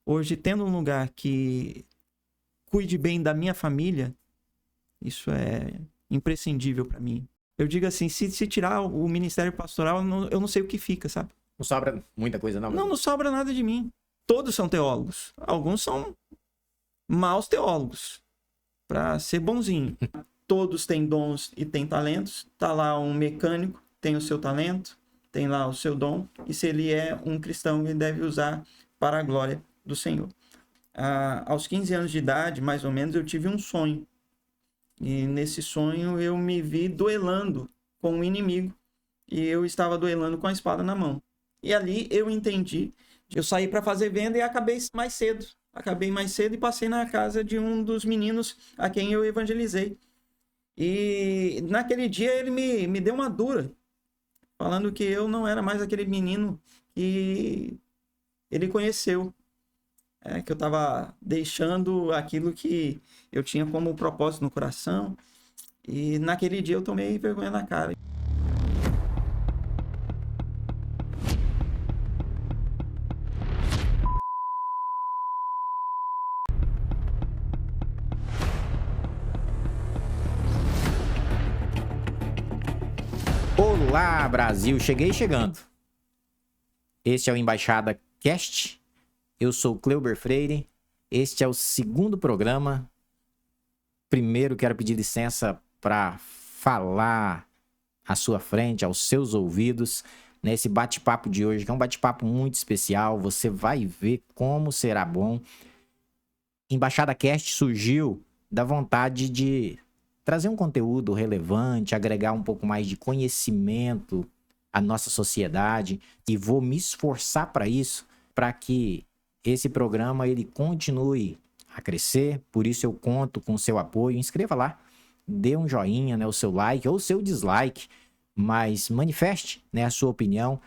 hoje, tendo um lugar que cuide bem da minha família, isso é imprescindível para mim. Eu digo assim, se tirar o ministério pastoral, eu não sei o que fica, sabe? Não sobra muita coisa, não? Não sobra nada de mim. Todos são teólogos. Alguns são maus teólogos, para ser bonzinho. Todos têm dons e têm talentos. Tá lá um mecânico, tem o seu talento, tem lá o seu dom. E se ele é um cristão, ele deve usar para a glória do Senhor. Aos 15 anos de idade, mais ou menos, eu tive um sonho. E nesse sonho eu me vi duelando com o inimigo. E eu estava duelando com a espada na mão. E ali eu entendi. Eu saí para fazer venda e acabei mais cedo. Acabei mais cedo e passei na casa de um dos meninos a quem eu evangelizei. E naquele dia ele me deu uma dura, falando que eu não era mais aquele menino que ele conheceu. Que eu estava deixando aquilo que eu tinha como propósito no coração. E naquele dia eu tomei vergonha na cara. Olá, Brasil! Cheguei chegando. Este é o Embaixada Cast. Eu sou o Cleuber Freire. Este é o segundo programa. Primeiro, quero pedir licença para falar à sua frente, aos seus ouvidos, nesse bate-papo de hoje, que é um bate-papo muito especial. Você vai ver como será bom. Embaixada Cast surgiu da vontade de trazer um conteúdo relevante, agregar um pouco mais de conhecimento à nossa sociedade, e vou me esforçar para isso, para que esse programa ele continue a crescer. Por isso eu conto com o seu apoio. Inscreva lá, dê um joinha, né, o seu like ou o seu dislike, mas manifeste, né, a sua opinião.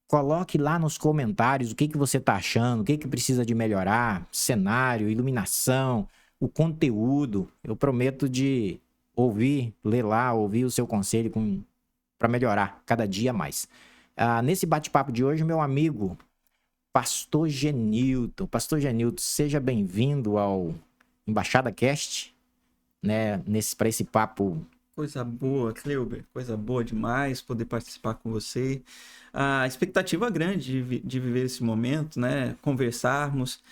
Coloque lá nos comentários o que você está achando, o que precisa de melhorar, cenário, iluminação, o conteúdo. Eu prometo de ouvir, ler lá, ouvir o seu conselho para melhorar cada dia mais. Nesse bate-papo de hoje, meu amigo Pastor Genilton. Pastor Genilton, seja bem-vindo ao Embaixada Cast, né, para esse papo. Coisa boa, Cleuber, coisa boa demais poder participar com você. A expectativa grande de viver esse momento, né? Conversarmos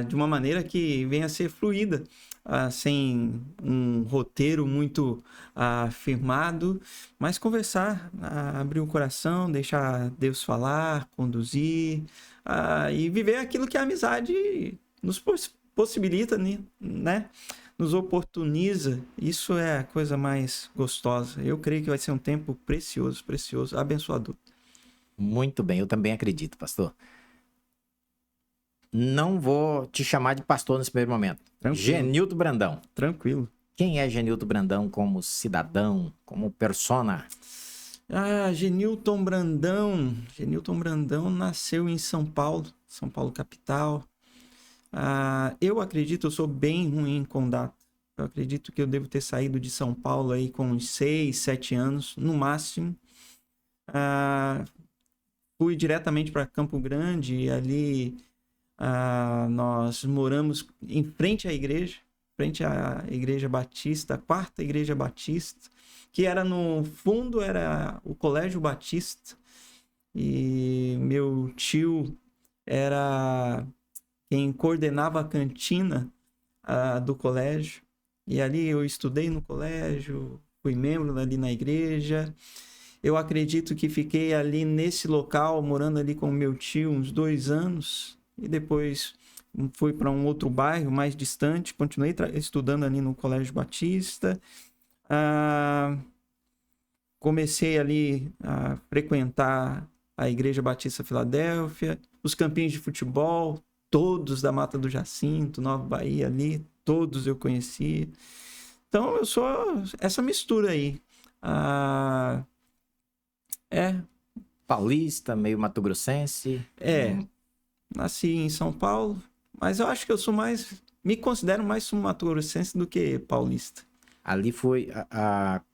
de uma maneira que venha a ser fluida, sem um roteiro muito firmado, mas conversar, abrir o coração, deixar Deus falar, conduzir, e viver aquilo que a amizade nos possibilita, né? Nos oportuniza. Isso é a coisa mais gostosa. Eu creio que vai ser um tempo precioso, precioso, abençoador. Muito bem, eu também acredito, pastor. Não vou te chamar de pastor nesse primeiro momento. Tranquilo. Genilton Brandão. Tranquilo. Quem é Genilton Brandão como cidadão, como persona? Genilton Brandão. Genilton Brandão nasceu em São Paulo capital. Eu acredito, eu sou bem ruim com data. Eu acredito que eu devo ter saído de São Paulo aí com uns 6, 7 anos, no máximo. Fui diretamente para Campo Grande e ali nós moramos em frente à igreja Batista, a quarta igreja batista, que era no fundo, era o Colégio Batista. E meu tio era quem coordenava a cantina do colégio. E ali eu estudei no colégio, fui membro ali na igreja. Eu acredito que fiquei ali nesse local, morando ali com meu tio, uns 2 anos. E depois fui para um outro bairro mais distante. Continuei estudando ali no Colégio Batista. Comecei ali a frequentar a Igreja Batista Filadélfia. Os campinhos de futebol, todos da Mata do Jacinto, Nova Bahia ali, todos eu conheci. Então eu sou essa mistura aí. Paulista, meio mato-grossense. Nasci em São Paulo, mas eu acho que eu sou me considero mais mato-grossense do que paulista. Ali foi,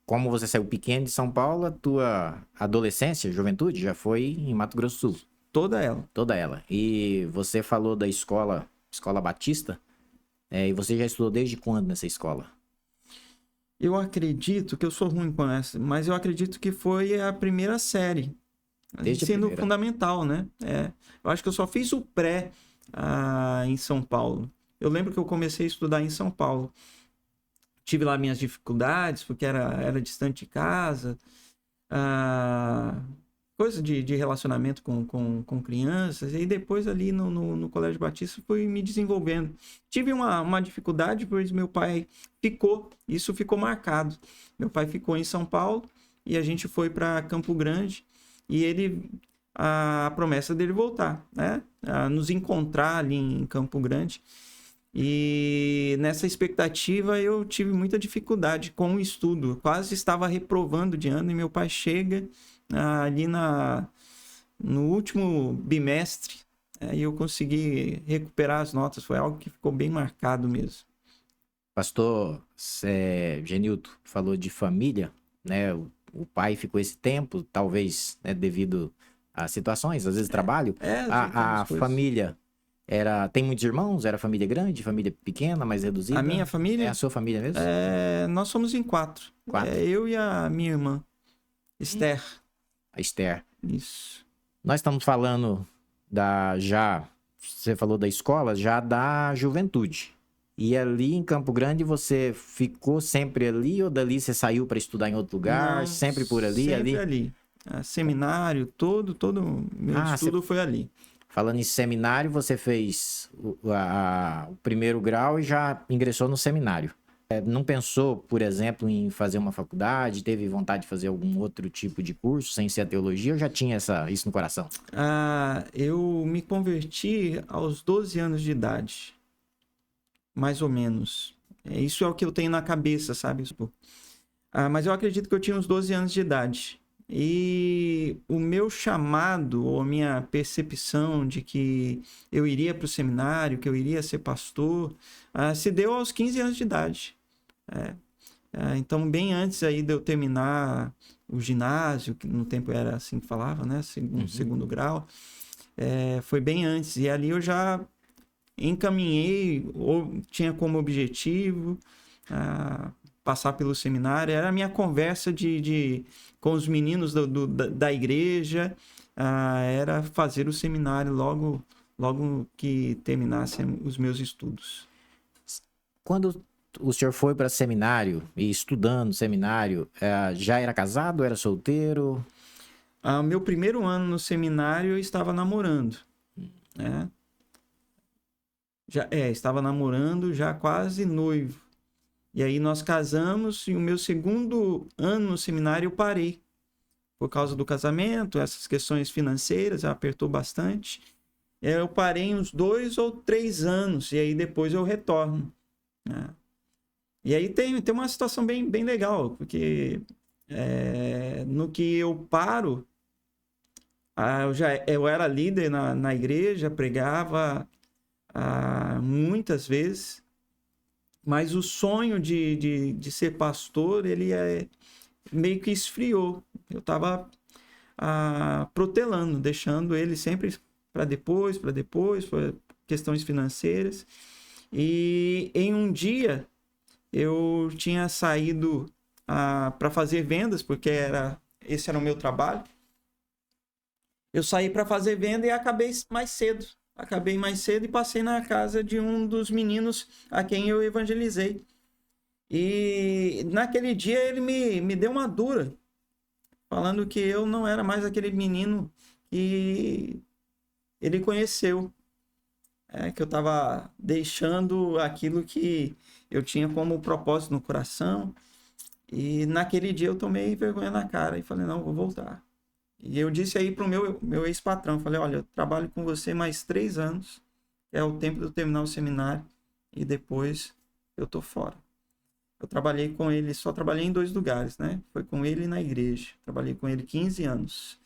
como você saiu pequeno de São Paulo, a tua adolescência, juventude, já foi em Mato Grosso do Sul. Toda ela. Toda ela. E você falou da escola Batista, e você já estudou desde quando nessa escola? Eu acredito que eu sou ruim com essa, mas eu acredito que foi a primeira série. Desde a Ensino primeira. fundamental, né? Eu acho que eu só fiz o pré em São Paulo. Eu lembro que eu comecei a estudar em São Paulo. Tive lá minhas dificuldades, porque era distante de casa. Coisa de relacionamento com crianças. E aí depois ali no Colégio Batista fui me desenvolvendo. Tive uma dificuldade, pois meu pai isso ficou marcado. Meu pai ficou em São Paulo e a gente foi para Campo Grande. E a promessa dele voltar, né? A nos encontrar ali em Campo Grande. E nessa expectativa eu tive muita dificuldade com o estudo. Eu quase estava reprovando de ano e meu pai chega ali no último bimestre e eu consegui recuperar as notas. Foi algo que ficou bem marcado mesmo. Pastor Genilton falou de família, né? O pai ficou esse tempo, talvez, né, devido a situações, às vezes trabalho. A família tem muitos irmãos? Era família grande, família pequena, mais reduzida? A minha família? É a sua família mesmo? Nós somos em 4. Eu e a minha irmã, Esther. A Esther. Isso. Nós estamos falando você falou da escola, já da juventude. E ali em Campo Grande você ficou sempre ali ou dali você saiu para estudar em outro lugar? Não, sempre por ali? Sempre ali. Seminário, todo meu estudo foi ali. Falando em seminário, você fez o primeiro grau e já ingressou no seminário. Não pensou, por exemplo, em fazer uma faculdade? Teve vontade de fazer algum outro tipo de curso, sem ser a teologia, ou já tinha isso no coração? Eu me converti aos 12 anos de idade. Mais ou menos. Isso é o que eu tenho na cabeça, sabe? Mas eu acredito que eu tinha uns 12 anos de idade. E o meu chamado, ou a minha percepção de que eu iria para o seminário, que eu iria ser pastor, se deu aos 15 anos de idade. Então, bem antes aí de eu terminar o ginásio, que no tempo era assim que falava, né? Segundo grau. Foi bem antes. E ali eu já encaminhei, ou tinha como objetivo passar pelo seminário. Era a minha conversa com os meninos da igreja, era fazer o seminário logo que terminassem os meus estudos. Quando o senhor foi para seminário e estudando seminário, já era casado ou era solteiro? Meu primeiro ano no seminário eu estava namorando, né? Estava namorando, já quase noivo. E aí nós casamos e o meu segundo ano no seminário eu parei. Por causa do casamento, essas questões financeiras, apertou bastante. Eu parei uns 2 ou 3 anos e aí depois eu retorno, né? E aí tem uma situação bem, bem legal, porque no que eu paro, eu era líder na igreja, pregava muitas vezes, mas o sonho de ser pastor, ele meio que esfriou. Eu estava protelando, deixando ele sempre para depois, por questões financeiras. E em um dia, eu tinha saído para fazer vendas, porque esse era o meu trabalho. Eu saí para fazer venda e acabei mais cedo e passei na casa de um dos meninos a quem eu evangelizei. E naquele dia ele me deu uma dura, falando que eu não era mais aquele menino que ele conheceu. Que eu estava deixando aquilo que eu tinha como propósito no coração. E naquele dia eu tomei vergonha na cara e falei, não, vou voltar. E eu disse aí pro meu ex-patrão, falei, olha, eu trabalho com você mais 3 anos, é o tempo de eu terminar o seminário, e depois eu tô fora. Eu trabalhei com ele, só trabalhei em 2 lugares, né? Foi com ele na igreja. Trabalhei com ele 15 anos.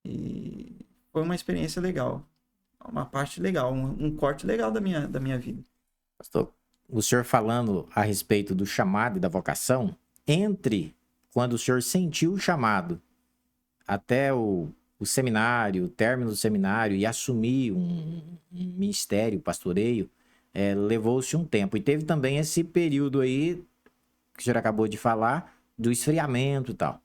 E foi uma experiência legal. Uma parte legal, um corte legal da minha vida. Pastor, o senhor falando a respeito do chamado e da vocação, entre quando o senhor sentiu o chamado até o o seminário, o término do seminário e assumir um ministério, pastoreio, levou-se um tempo. E teve também esse período aí, que o senhor acabou de falar, do esfriamento e tal.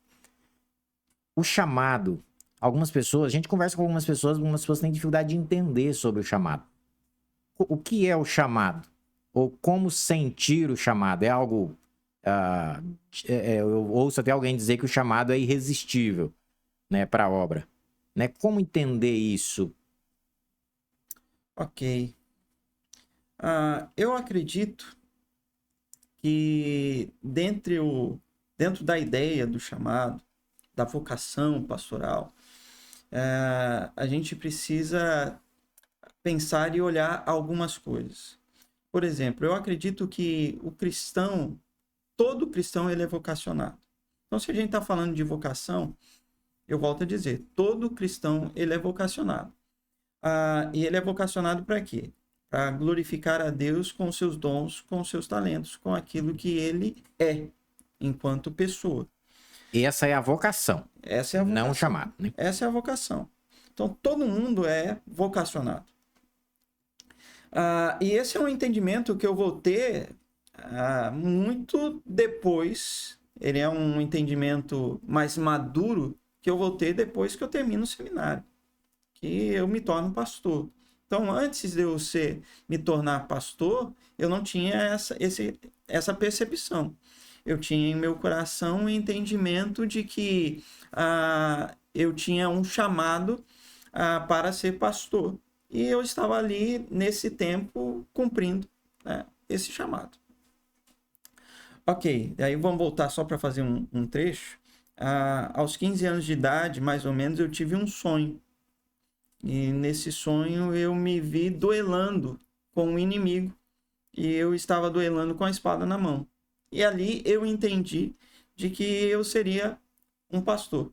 O chamado, algumas pessoas, a gente conversa com algumas pessoas têm dificuldade de entender sobre o chamado. O que é o chamado? Ou como sentir o chamado? É algo... eu ouço até alguém dizer que o chamado é irresistível, né, para a obra. Né? Como entender isso? Ok. Eu acredito que dentro da ideia do chamado, da vocação pastoral, a gente precisa pensar e olhar algumas coisas. Por exemplo, eu acredito que todo cristão ele é vocacionado. Então, se a gente está falando de vocação, eu volto a dizer, todo cristão ele é vocacionado. E ele é vocacionado para quê? Para glorificar a Deus com seus dons, com seus talentos, com aquilo que ele é, enquanto pessoa. Essa é a vocação. Essa é a vocação. Não o chamado, né? Essa é a vocação. Então, todo mundo é vocacionado. E esse é um entendimento que eu vou ter muito depois. Ele é um entendimento mais maduro que eu vou ter depois que eu termino o seminário, que eu me torno pastor. Então, antes de eu me tornar pastor, eu não tinha essa percepção. Eu tinha em meu coração o entendimento de que eu tinha um chamado para ser pastor. E eu estava ali, nesse tempo, cumprindo, né, esse chamado. Ok, aí vamos voltar só para fazer um trecho. Aos 15 anos de idade, mais ou menos, eu tive um sonho. E nesse sonho eu me vi duelando com um inimigo. E eu estava duelando com a espada na mão. E ali eu entendi de que eu seria um pastor.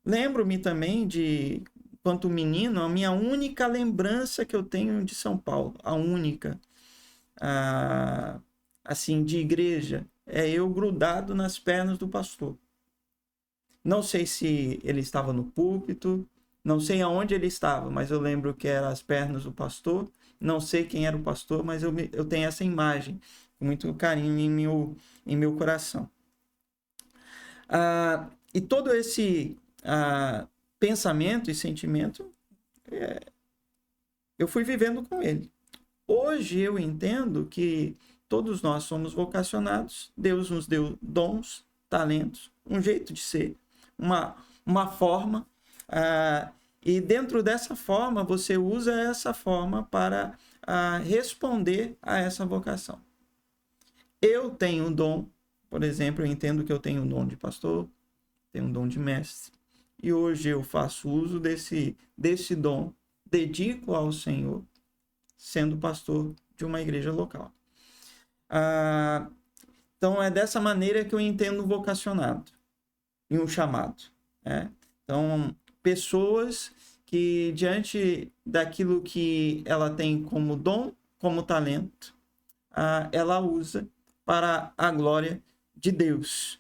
Lembro-me também de, enquanto menino, a minha única lembrança que eu tenho de São Paulo, a única, assim, de igreja, é eu grudado nas pernas do pastor. Não sei se ele estava no púlpito, não sei aonde ele estava, mas eu lembro que eram as pernas do pastor. Não sei quem era o pastor, mas eu tenho essa imagem com muito carinho em meu coração. E todo esse pensamento e sentimento, eu fui vivendo com ele. Hoje eu entendo que todos nós somos vocacionados. Deus nos deu dons, talentos, um jeito de ser, uma forma. E dentro dessa forma, você usa essa forma para responder a essa vocação. Eu tenho um dom, por exemplo, eu entendo que eu tenho um dom de pastor, tenho um dom de mestre. E hoje eu faço uso desse dom, dedico ao Senhor, sendo pastor de uma igreja local. Então, é dessa maneira que eu entendo vocacionado e um chamado. Então, pessoas que, diante daquilo que ela tem como dom, como talento, ela usa para a glória de Deus.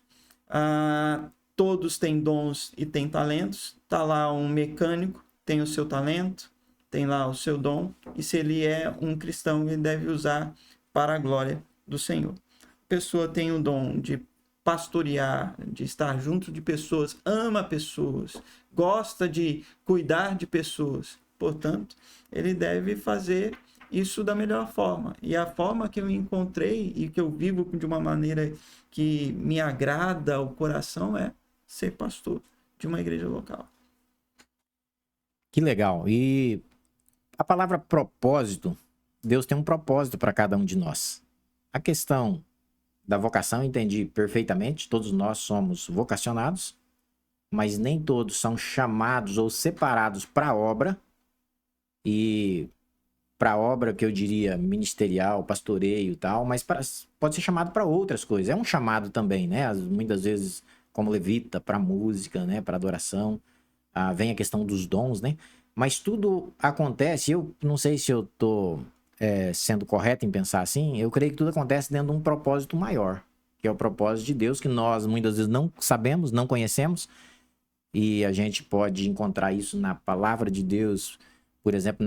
Todos têm dons e têm talentos. Está lá um mecânico, tem o seu talento, tem lá o seu dom, e se ele é um cristão, ele deve usar para a glória do Senhor. A pessoa tem o dom de pastorear, de estar junto de pessoas, ama pessoas, gosta de cuidar de pessoas. Portanto, ele deve fazer isso da melhor forma. E a forma que eu encontrei e que eu vivo de uma maneira que me agrada ao coração é ser pastor de uma igreja local. Que legal. E a palavra propósito, Deus tem um propósito para cada um de nós. A questão da vocação, entendi perfeitamente, todos nós somos vocacionados, mas nem todos são chamados ou separados para a obra, e para a obra que eu diria ministerial, pastoreio e tal, mas pode ser chamado para outras coisas. É um chamado também, né? Muitas vezes como levita, para música, né? Para adoração. Vem a questão dos dons, né? Mas tudo acontece, eu não sei se eu estou sendo correto em pensar assim, eu creio que tudo acontece dentro de um propósito maior, que é o propósito de Deus, que nós muitas vezes não sabemos, não conhecemos, E a gente pode encontrar isso na palavra de Deus, por exemplo,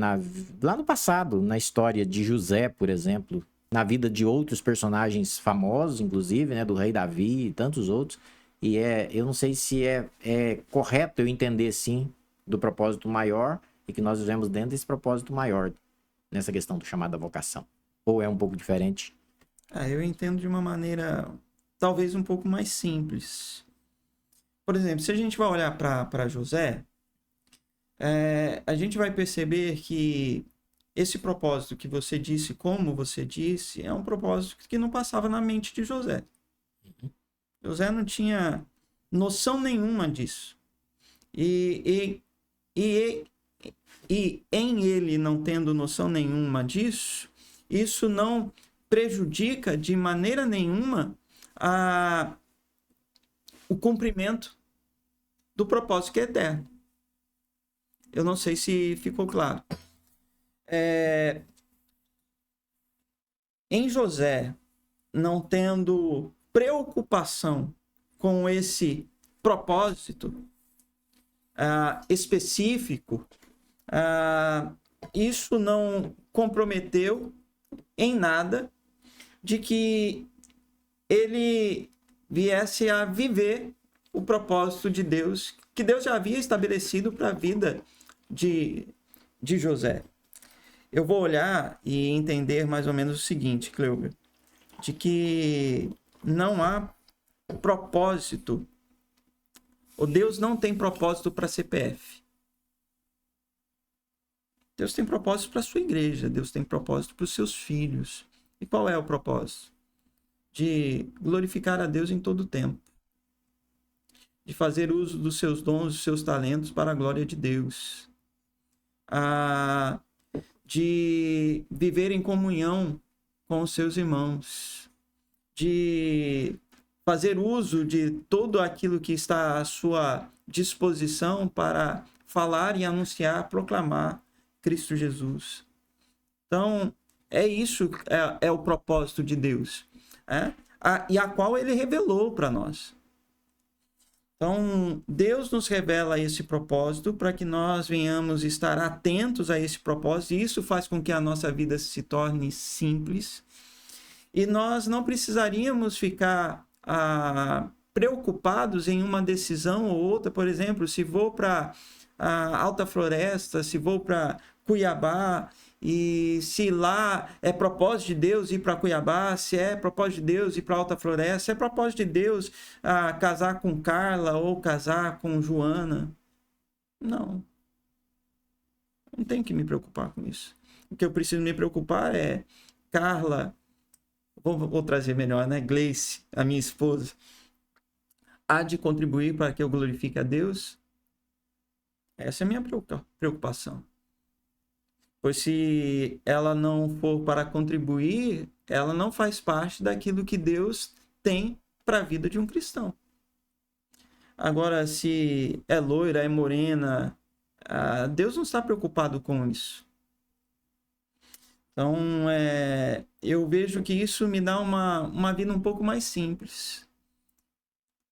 lá no passado, na história de José, por exemplo, na vida de outros personagens famosos, inclusive, né, do rei Davi e tantos outros. E eu não sei se é correto eu entender, sim, do propósito maior e que nós vivemos dentro desse propósito maior, nessa questão do chamado da vocação. Ou é um pouco diferente? Eu entendo de uma maneira talvez um pouco mais simples. Por exemplo, se a gente vai olhar para José, a gente vai perceber que esse propósito que você disse, como você disse, é um propósito que não passava na mente de José. José não tinha noção nenhuma disso. E em ele não tendo noção nenhuma disso, isso não prejudica de maneira nenhuma o cumprimento do propósito que é eterno. Eu não sei se ficou claro. Em José, não tendo preocupação com esse propósito específico, isso não comprometeu em nada de que ele viesse a viver o propósito de Deus, que Deus já havia estabelecido para a vida de José. Eu vou olhar e entender mais ou menos o seguinte, Cleuber, de que não há propósito, ou Deus não tem propósito para CPF. Deus tem propósito para a sua igreja, Deus tem propósito para os seus filhos. E qual é o propósito? De glorificar a Deus em todo o tempo. De fazer uso dos seus dons, dos seus talentos para a glória de Deus. De viver em comunhão com os seus irmãos. De fazer uso de tudo aquilo que está à sua disposição para falar e anunciar, proclamar Cristo Jesus. Então, isso é o propósito de Deus, e a qual ele revelou para nós. Então, Deus nos revela esse propósito para que nós venhamos estar atentos a esse propósito, e isso faz com que a nossa vida se torne simples, e nós não precisaríamos ficar preocupados em uma decisão ou outra. Por exemplo, se vou para a Alta Floresta, se vou para Cuiabá, e se lá é propósito de Deus ir para Cuiabá, se é propósito de Deus ir para Alta Floresta, se é propósito de Deus casar com Carla ou casar com Joana. Não tenho que me preocupar com isso. O que eu preciso me preocupar é Carla, vou trazer melhor, né? Gleice, a minha esposa, há de contribuir para que eu glorifique a Deus? Essa é a minha preocupação. Pois se ela não for para contribuir, ela não faz parte daquilo que Deus tem para a vida de um cristão. Agora, se é loira, é morena, Deus não está preocupado com isso. Então, eu vejo que isso me dá uma vida um pouco mais simples.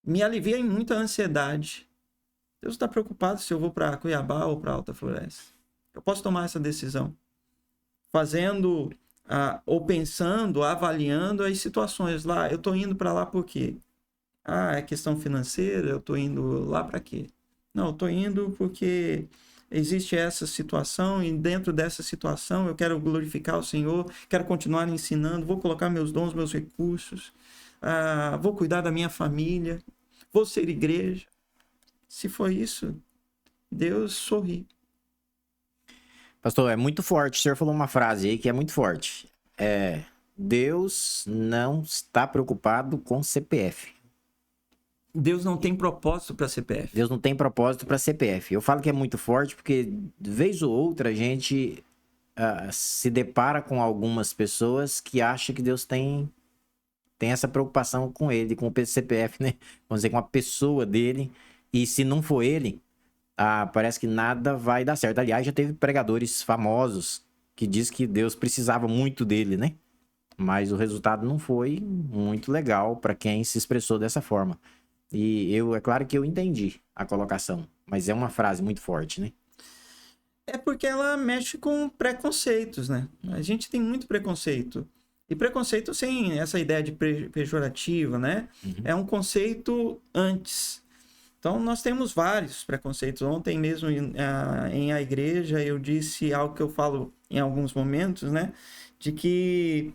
Me alivia em muita ansiedade. Deus está preocupado se eu vou para Cuiabá ou para Alta Floresta. Eu posso tomar essa decisão fazendo ou pensando, avaliando as situações lá. Eu estou indo para lá por quê? É questão financeira, eu estou indo lá para quê? Não, eu estou indo porque existe essa situação, e dentro dessa situação eu quero glorificar o Senhor, quero continuar ensinando, vou colocar meus dons, meus recursos, vou cuidar da minha família, vou ser igreja. Se for isso, Deus sorri. Pastor, é muito forte. O senhor falou uma frase aí que é muito forte. Deus não está preocupado com CPF. Deus não tem propósito para CPF. Deus não tem propósito para CPF. Eu falo que é muito forte porque, de vez ou outra, a gente se depara com algumas pessoas que acham que Deus tem essa preocupação com ele, com o CPF, né? Vamos dizer, com a pessoa dele. E se não for ele, parece que nada vai dar certo. Aliás, já teve pregadores famosos que diz que Deus precisava muito dele, né? Mas o resultado não foi muito legal para quem se expressou dessa forma. E é claro que eu entendi a colocação. Mas é uma frase muito forte, né? É porque ela mexe com preconceitos, né? A gente tem muito preconceito. E preconceito sem essa ideia de pejorativa, né? É um conceito antes. Então, nós temos vários preconceitos. Ontem mesmo, em a igreja, eu disse algo que eu falo em alguns momentos, né? De que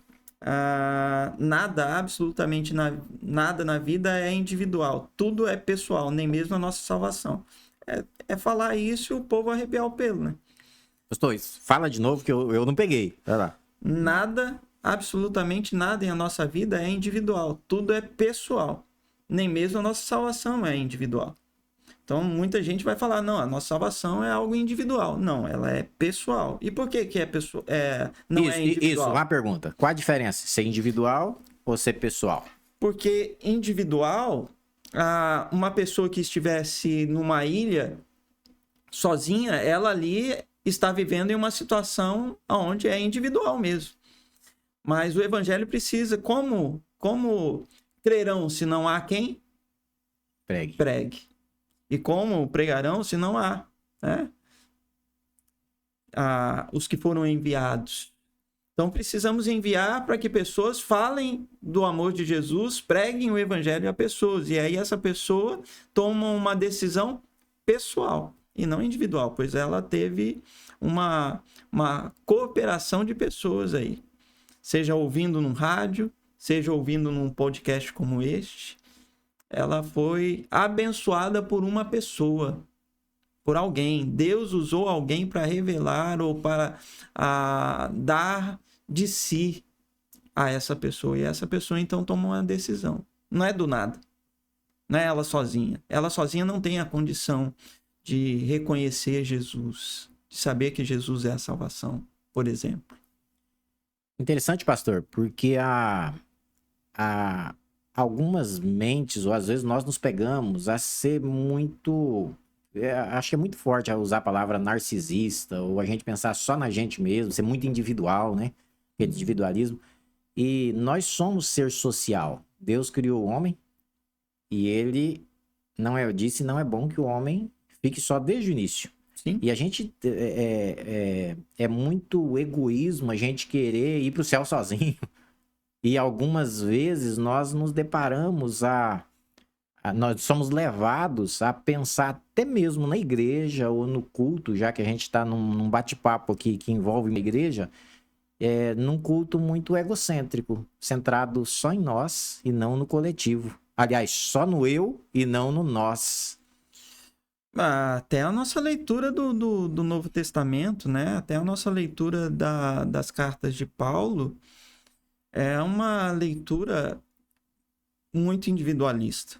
nada, absolutamente nada na vida é individual. Tudo é pessoal, nem mesmo a nossa salvação. É falar isso e o povo arrepiar o pelo, né? Pastor, fala de novo que eu não peguei. Vai lá. Nada, absolutamente nada em a nossa vida é individual. Tudo é pessoal. Nem mesmo a nossa salvação é individual. Então, muita gente vai falar, não, a nossa salvação é algo individual. Não, ela é pessoal. E por que que é pessoal? Não é individual? Isso, uma pergunta. Qual a diferença? Ser individual ou ser pessoal? Porque individual, uma pessoa que estivesse numa ilha sozinha, ela ali está vivendo em uma situação onde é individual mesmo. Mas o evangelho precisa, como crerão se não há quem? Pregue. E como pregarão se não há, né? Os que foram enviados. Então precisamos enviar para que pessoas falem do amor de Jesus, preguem o evangelho a pessoas. E aí essa pessoa toma uma decisão pessoal e não individual, pois ela teve uma cooperação de pessoas aí. Seja ouvindo num rádio, seja ouvindo num podcast como este. Ela foi abençoada por uma pessoa, por alguém. Deus usou alguém para revelar ou para dar de si a essa pessoa. E essa pessoa, então, toma uma decisão. Não é do nada. Não é ela sozinha. Ela sozinha não tem a condição de reconhecer Jesus, de saber que Jesus é a salvação, por exemplo. Interessante, pastor, porque algumas mentes, ou às vezes nós nos pegamos a ser muito... acho que é muito forte a usar a palavra narcisista, ou a gente pensar só na gente mesmo, ser muito individual, né? Aquele individualismo. E nós somos ser social. Deus criou o homem e ele não é bom que o homem fique só desde o início. Sim. E a gente é muito egoísmo a gente querer ir para o céu sozinho. E algumas vezes nós nos deparamos nós somos levados a pensar até mesmo na igreja ou no culto, já que a gente está num bate-papo aqui que envolve uma igreja, num culto muito egocêntrico, centrado só em nós e não no coletivo. Aliás, só no eu e não no nós. Até a nossa leitura do Novo Testamento, né? Até a nossa leitura das cartas de Paulo é uma leitura muito individualista.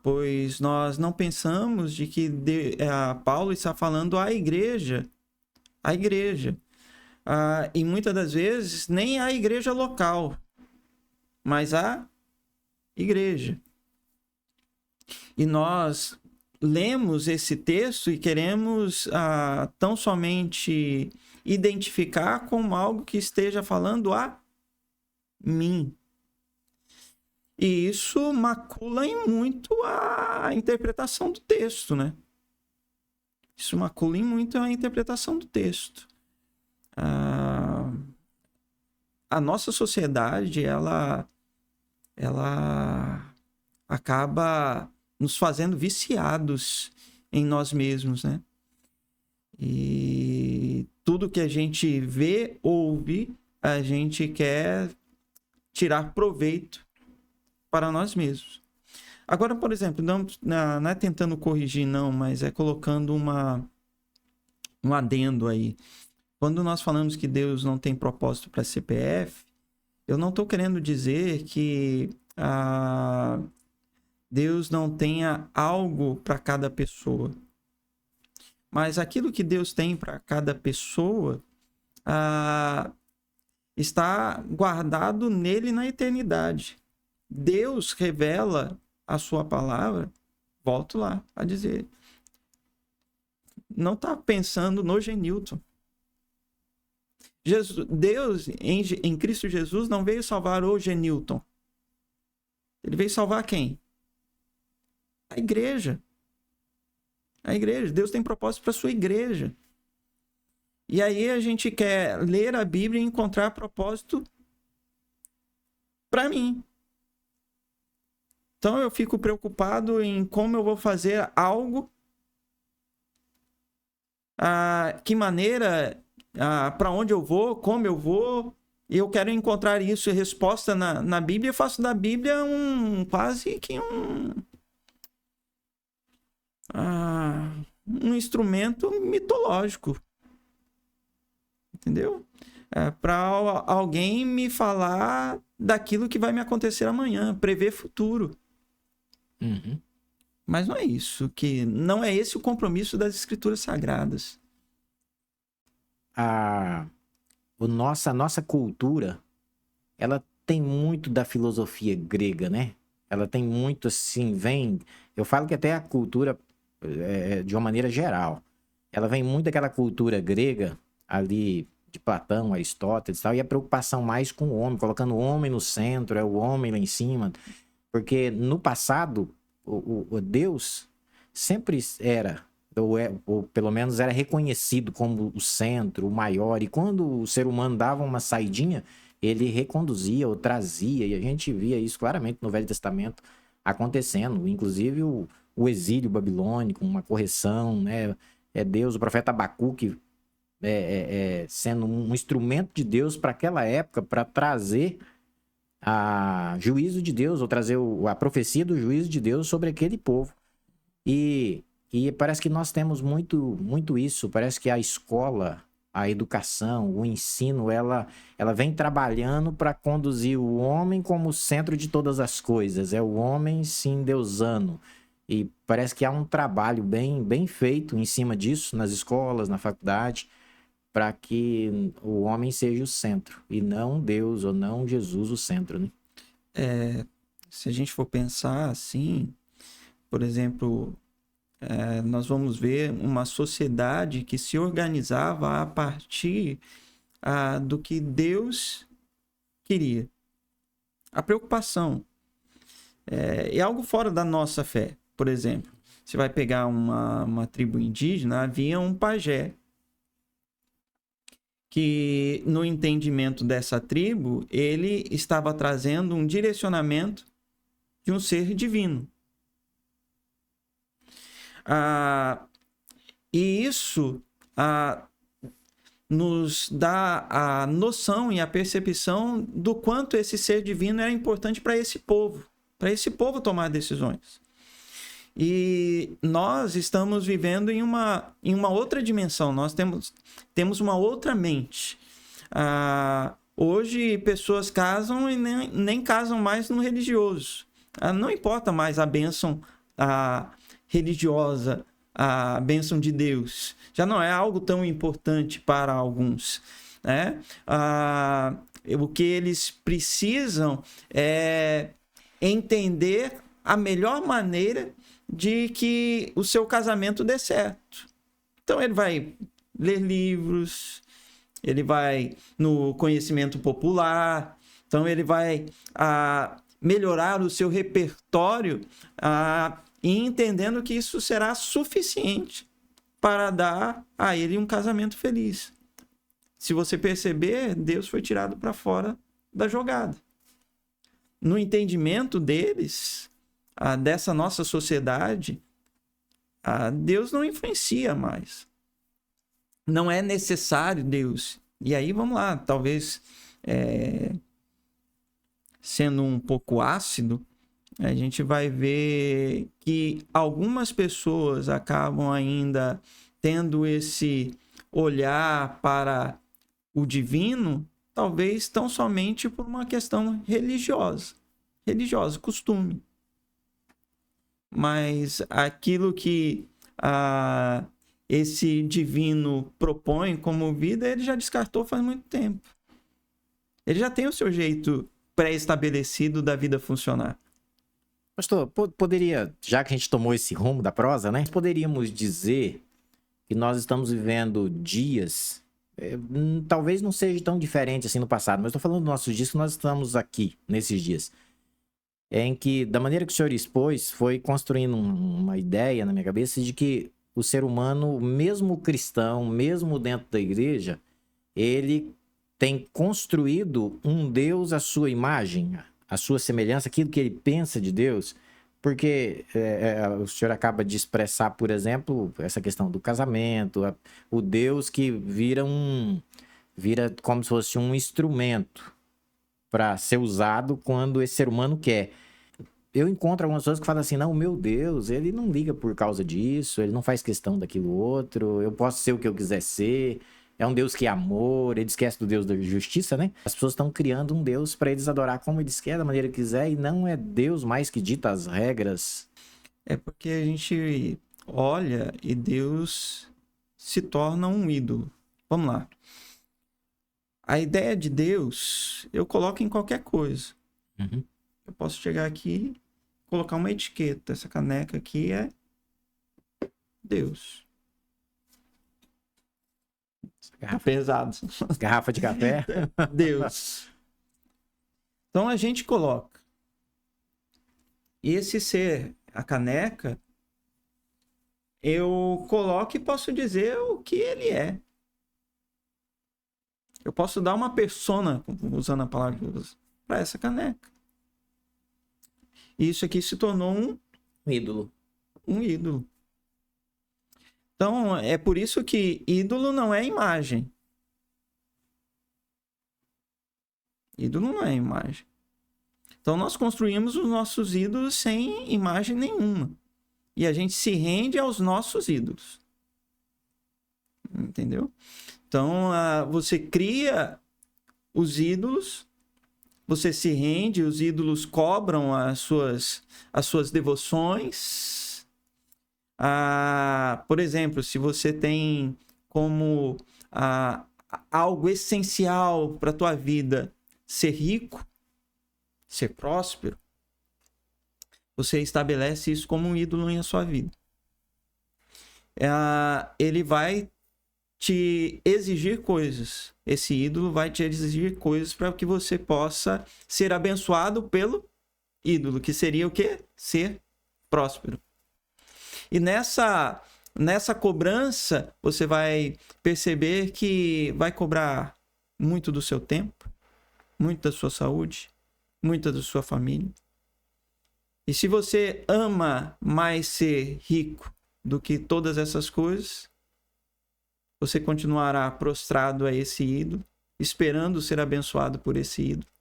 Pois nós não pensamos de que Paulo está falando à igreja. A igreja. E muitas das vezes nem a igreja local, mas a igreja. E nós lemos esse texto e queremos tão somente identificar como algo que esteja falando a mim. E isso macula em muito a interpretação do texto, né? Isso macula em muito a interpretação do texto. A nossa sociedade, ela acaba nos fazendo viciados em nós mesmos, né? E tudo que a gente vê, ouve, a gente quer tirar proveito para nós mesmos. Agora, por exemplo, não é tentando corrigir, não, mas é colocando um adendo aí. Quando nós falamos que Deus não tem propósito para CPF, eu não estou querendo dizer que Deus não tenha algo para cada pessoa. Mas aquilo que Deus tem para cada pessoa está guardado nele na eternidade. Deus revela a sua palavra, volto lá a dizer, não está pensando no Genilton. Deus, em Cristo Jesus, não veio salvar o Genilton. Ele veio salvar quem? A igreja. A igreja. Deus tem propósito para sua igreja. E aí a gente quer ler a Bíblia e encontrar propósito para mim. Então eu fico preocupado em como eu vou fazer algo, que maneira, para onde eu vou, como eu vou. E eu quero encontrar isso, resposta na Bíblia. Eu faço da Bíblia quase que um instrumento mitológico. Entendeu? Para alguém me falar daquilo que vai me acontecer amanhã, prever futuro. Uhum. Mas não é isso, não é esse o compromisso das Escrituras Sagradas. A nossa cultura, ela tem muito da filosofia grega, né? Ela tem muito assim, eu falo que até a cultura, de uma maneira geral, ela vem muito daquela cultura grega, ali de Platão, Aristóteles e tal, e a preocupação mais com o homem, colocando o homem no centro, o homem lá em cima, porque no passado, o Deus sempre era, ou pelo menos era reconhecido como o centro, o maior, e quando o ser humano dava uma saidinha, ele reconduzia ou trazia, e a gente via isso claramente no Velho Testamento acontecendo, inclusive o exílio babilônico, uma correção, né? Deus, o profeta Abacuque, sendo um instrumento de Deus para aquela época, para trazer a juízo de Deus, ou trazer a profecia do juízo de Deus sobre aquele povo. E parece que nós temos muito isso. Parece que a escola, a educação, o ensino, ela vem trabalhando para conduzir o homem como centro de todas as coisas. É o homem se endeusando. E parece que há um trabalho bem feito em cima disso, nas escolas, na faculdade, para que o homem seja o centro, e não Deus ou não Jesus o centro, né? Se a gente for pensar assim, por exemplo, nós vamos ver uma sociedade que se organizava a partir do que Deus queria. A preocupação é algo fora da nossa fé. Por exemplo, você vai pegar uma tribo indígena, havia um pajé, que no entendimento dessa tribo, ele estava trazendo um direcionamento de um ser divino. E isso nos dá a noção e a percepção do quanto esse ser divino era importante para esse povo tomar decisões. E nós estamos vivendo em uma outra dimensão, nós temos uma outra mente. Hoje, pessoas casam e nem casam mais no religioso. Não importa mais a bênção religiosa, a bênção de Deus. Já não é algo tão importante para alguns, né? O que eles precisam é entender a melhor maneira de que o seu casamento dê certo. Então ele vai ler livros, ele vai no conhecimento popular, então ele vai melhorar o seu repertório e entendendo que isso será suficiente para dar a ele um casamento feliz. Se você perceber, Deus foi tirado para fora da jogada. No entendimento deles, dessa nossa sociedade, Deus não influencia mais. Não é necessário Deus. E aí, vamos lá, talvez sendo um pouco ácido, a gente vai ver que algumas pessoas acabam ainda tendo esse olhar para o divino, talvez tão somente por uma questão religiosa, costume. Mas aquilo que esse divino propõe como vida, ele já descartou faz muito tempo. Ele já tem o seu jeito pré-estabelecido da vida funcionar. Pastor, poderia, já que a gente tomou esse rumo da prosa, né? Poderíamos dizer que nós estamos vivendo dias, talvez não seja tão diferente assim no passado, mas estou falando dos nossos dias que nós estamos aqui, nesses dias. Em que, da maneira que o senhor expôs, foi construindo uma ideia na minha cabeça de que o ser humano, mesmo cristão, mesmo dentro da igreja, ele tem construído um Deus à sua imagem, à sua semelhança, aquilo que ele pensa de Deus. Porque o senhor acaba de expressar, por exemplo, essa questão do casamento, o Deus que vira como se fosse um instrumento para ser usado quando esse ser humano quer. Eu encontro algumas pessoas que falam assim, não, meu Deus, ele não liga por causa disso, ele não faz questão daquilo outro, eu posso ser o que eu quiser ser, é um Deus que é amor, ele esquece do Deus da justiça, né? As pessoas estão criando um Deus para eles adorar como eles querem, da maneira que quiser, e não é Deus mais que dita as regras. É porque a gente olha e Deus se torna um ídolo. Vamos lá. A ideia de Deus eu coloco em qualquer coisa. Uhum. Eu posso chegar aqui e colocar uma etiqueta. Essa caneca aqui é Deus. Garrafa, Pesado. garrafa de café. Deus. Então a gente coloca. E esse ser, a caneca, eu coloco e posso dizer o que ele é. Eu posso dar uma persona, usando a palavra que eu uso, para essa caneca. E isso aqui se tornou Um ídolo. um ídolo. Então, é por isso que ídolo não é imagem. Ídolo não é imagem. Então, nós construímos os nossos ídolos sem imagem nenhuma. E a gente se rende aos nossos ídolos. Entendeu? Então, você cria os ídolos, você se rende, os ídolos cobram as suas devoções. Por exemplo, se você tem como algo essencial para a tua vida ser rico, ser próspero, você estabelece isso como um ídolo em sua vida. Ele vai te exigir coisas. Esse ídolo vai te exigir coisas para que você possa ser abençoado pelo ídolo, que seria o quê? Ser próspero. E nessa cobrança, você vai perceber que vai cobrar muito do seu tempo, muito da sua saúde, muito da sua família. E se você ama mais ser rico do que todas essas coisas, você continuará prostrado a esse ídolo, esperando ser abençoado por esse ídolo,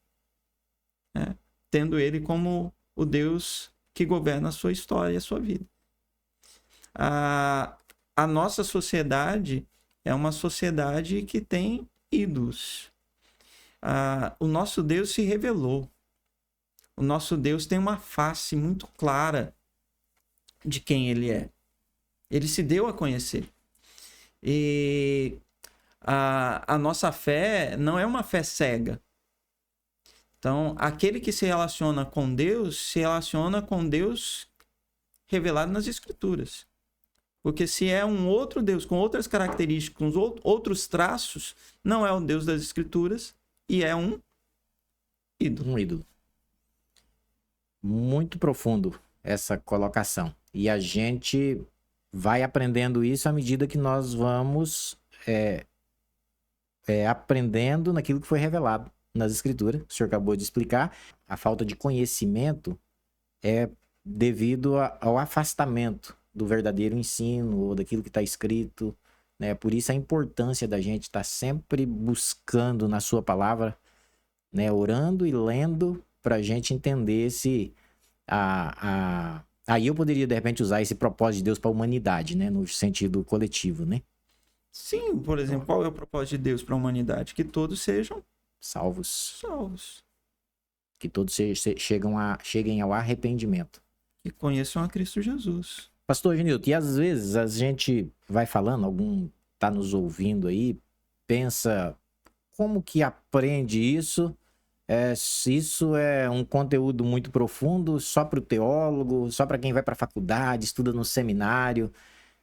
né? Tendo ele como o Deus que governa a sua história e a sua vida. A nossa sociedade é uma sociedade que tem ídolos. O nosso Deus se revelou. O nosso Deus tem uma face muito clara de quem ele é. Ele se deu a conhecer. E a nossa fé não é uma fé cega. Então, aquele que se relaciona com Deus revelado nas Escrituras. Porque se é um outro Deus com outras características, com outros traços, não é o Deus das Escrituras e é um ídolo. Um ídolo. Muito profundo essa colocação. E a gente vai aprendendo isso à medida que nós vamos aprendendo naquilo que foi revelado nas Escrituras. O senhor acabou de explicar. A falta de conhecimento é devido ao afastamento do verdadeiro ensino ou daquilo que está escrito, né? Por isso a importância da gente estar sempre buscando na sua palavra, né? Orando e lendo para a gente entender aí eu poderia de repente usar esse propósito de Deus para a humanidade, né? No sentido coletivo, né? Sim, por exemplo, qual é o propósito de Deus para a humanidade? Que todos sejam salvos. Que todos cheguem ao arrependimento. Que conheçam a Cristo Jesus. Pastor Genilton, e às vezes a gente vai falando, algum tá nos ouvindo aí, pensa, como que aprende isso? Isso é um conteúdo muito profundo, só para o teólogo, só para quem vai para a faculdade, estuda no seminário,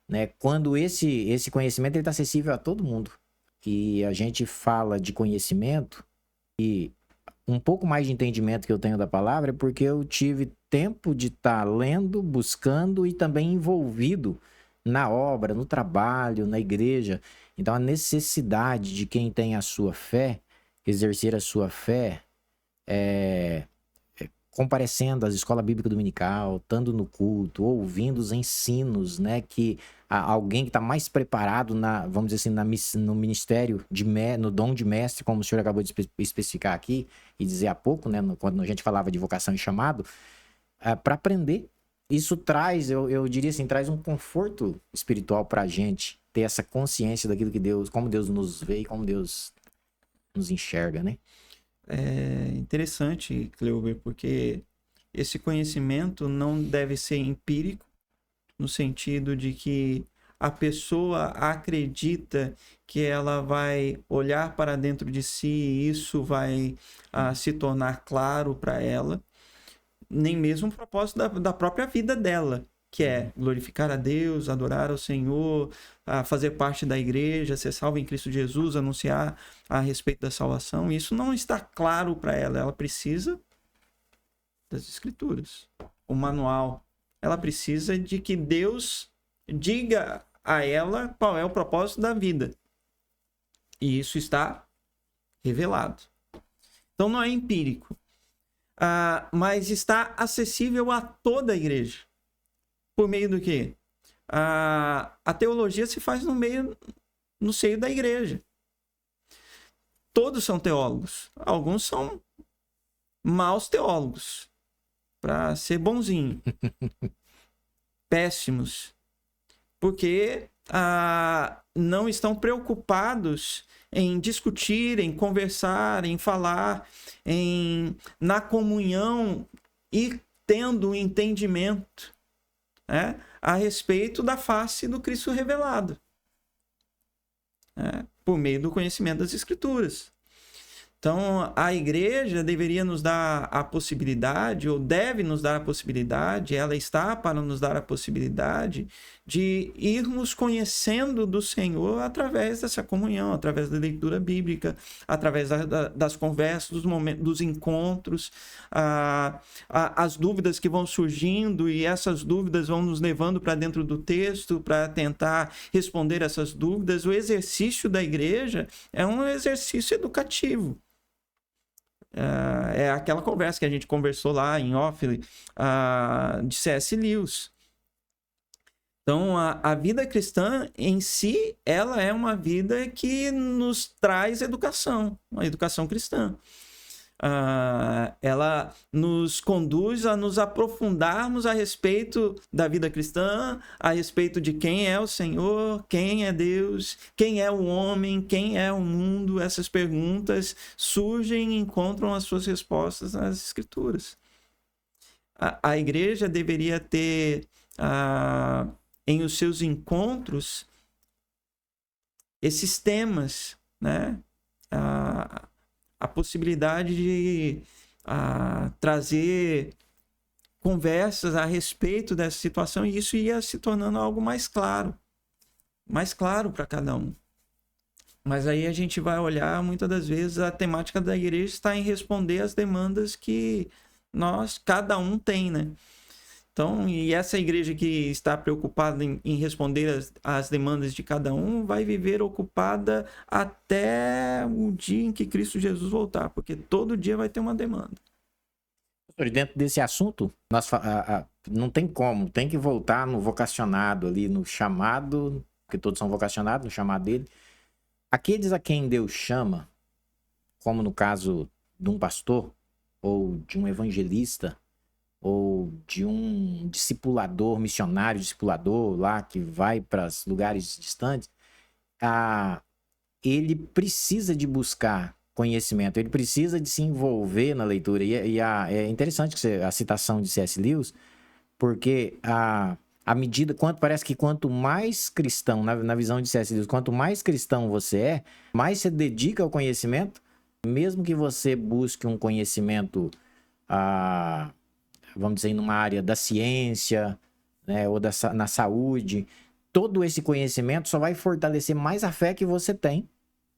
né? Quando esse conhecimento está acessível a todo mundo. E a gente fala de conhecimento e um pouco mais de entendimento que eu tenho da palavra é porque eu tive tempo de estar lendo, buscando e também envolvido na obra, no trabalho, na igreja. Então, a necessidade de quem tem a sua fé, exercer a sua fé, comparecendo às escolas bíblicas dominical, estando no culto, ouvindo os ensinos, né? Que alguém que está mais preparado, vamos dizer assim, no ministério, no dom de mestre, como o senhor acabou de especificar aqui e dizer há pouco, né? Quando a gente falava de vocação e chamado, para aprender. Isso traz, eu diria assim, traz um conforto espiritual para a gente ter essa consciência daquilo que Deus, como Deus nos vê e como Deus nos enxerga, né? É interessante, Cleuber, porque esse conhecimento não deve ser empírico, no sentido de que a pessoa acredita que ela vai olhar para dentro de si e isso vai se tornar claro para ela, nem mesmo o propósito da própria vida dela, que é glorificar a Deus, adorar ao Senhor, fazer parte da igreja, ser salvo em Cristo Jesus, anunciar a respeito da salvação. Isso não está claro para ela. Ela precisa das Escrituras, o manual. Ela precisa de que Deus diga a ela qual é o propósito da vida. E isso está revelado. Então não é empírico, mas está acessível a toda a igreja. Por meio do quê? A teologia se faz no seio da igreja. Todos são teólogos. Alguns são maus teólogos, para ser bonzinho. Péssimos. Porque não estão preocupados em discutir, em conversar, em falar, na comunhão e tendo um entendimento a respeito da face do Cristo revelado, por meio do conhecimento das Escrituras. Então, a igreja deveria nos dar a possibilidade, ou deve nos dar a possibilidade, ela está para nos dar a possibilidade de irmos conhecendo do Senhor através dessa comunhão, através da leitura bíblica, através das conversas, dos encontros, as dúvidas que vão surgindo, e essas dúvidas vão nos levando para dentro do texto para tentar responder essas dúvidas. O exercício da igreja é um exercício educativo. É aquela conversa que a gente conversou lá em off de C.S. Lewis. Então, a vida cristã em si, ela é uma vida que nos traz educação, uma educação cristã. Ela nos conduz a nos aprofundarmos a respeito da vida cristã, a respeito de quem é o Senhor, quem é Deus, quem é o homem, quem é o mundo. Essas perguntas surgem e encontram as suas respostas nas Escrituras. A igreja deveria ter em os seus encontros esses temas, né? A possibilidade de trazer conversas a respeito dessa situação, e isso ia se tornando algo mais claro para cada um. Mas aí a gente vai olhar, muitas das vezes, a temática da igreja está em responder às demandas que cada um tem, né? Então, e essa igreja que está preocupada em responder às demandas de cada um vai viver ocupada até o dia em que Cristo Jesus voltar, porque todo dia vai ter uma demanda. E dentro desse assunto, não tem como, tem que voltar no vocacionado ali, no chamado, porque todos são vocacionados, no chamado dele. Aqueles a quem Deus chama, como no caso de um pastor, ou de um evangelista, ou de um missionário discipulador lá, que vai para os lugares distantes, ele precisa de buscar conhecimento, ele precisa de se envolver na leitura. É interessante a citação de C.S. Lewis, porque parece que quanto mais cristão, na visão de C.S. Lewis, quanto mais cristão você é, mais você dedica ao conhecimento, mesmo que você busque um conhecimento vamos dizer, numa área da ciência, né, ou na saúde, todo esse conhecimento só vai fortalecer mais a fé que você tem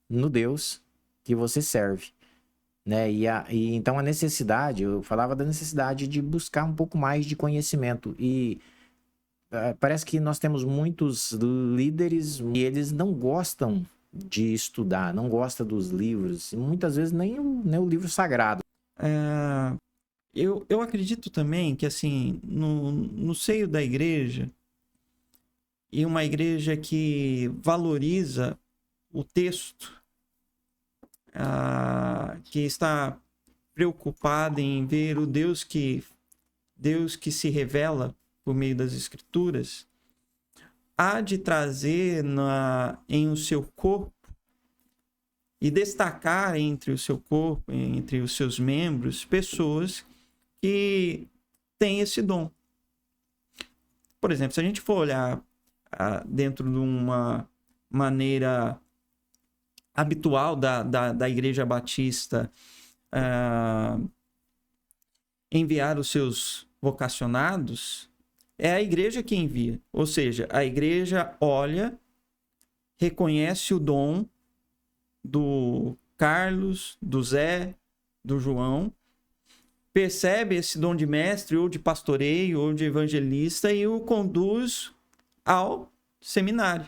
no Deus que você serve, né? Então a necessidade, eu falava da necessidade de buscar um pouco mais de conhecimento, e Parece que nós temos muitos líderes e eles não gostam de estudar, não gostam dos livros, e muitas vezes nem o livro sagrado. Eu acredito também que, assim, no seio da igreja, e uma igreja que valoriza o texto, que está preocupada em ver o Deus que se revela por meio das Escrituras, há de trazer em o seu corpo e destacar entre o seu corpo, entre os seus membros, pessoas que têm esse dom. Por exemplo, se a gente for olhar dentro de uma maneira habitual da Igreja Batista, enviar os seus vocacionados, é a igreja que envia. Ou seja, a igreja olha, reconhece o dom do Carlos, do Zé, do João, percebe esse dom de mestre, ou de pastoreio, ou de evangelista, e o conduz ao seminário.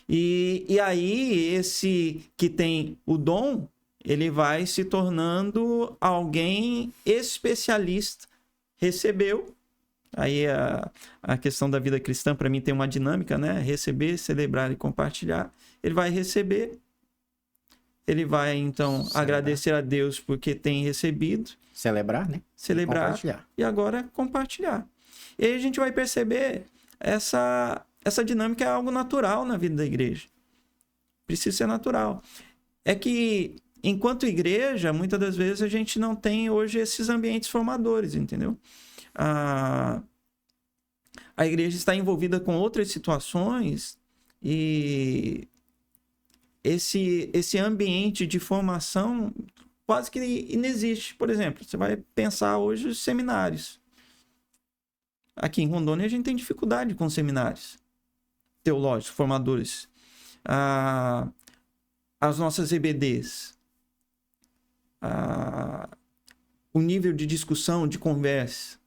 E aí, esse que tem o dom, ele vai se tornando alguém especialista. Recebeu. Aí a questão da vida cristã, para mim, tem uma dinâmica, né? Receber, celebrar e compartilhar. Ele vai receber. Ele vai, então, agradecer a Deus porque tem recebido. Celebrar, né? Celebrar. E agora compartilhar. E aí a gente vai perceber essa dinâmica é algo natural na vida da igreja. Precisa ser natural. É que, enquanto igreja, muitas das vezes a gente não tem hoje esses ambientes formadores, entendeu? A igreja está envolvida com outras situações e esse ambiente de formação quase que inexiste. Por exemplo, você vai pensar hoje os seminários. Aqui em Rondônia a gente tem dificuldade com seminários teológicos, formadores. As nossas EBDs. O nível de discussão, de conversa.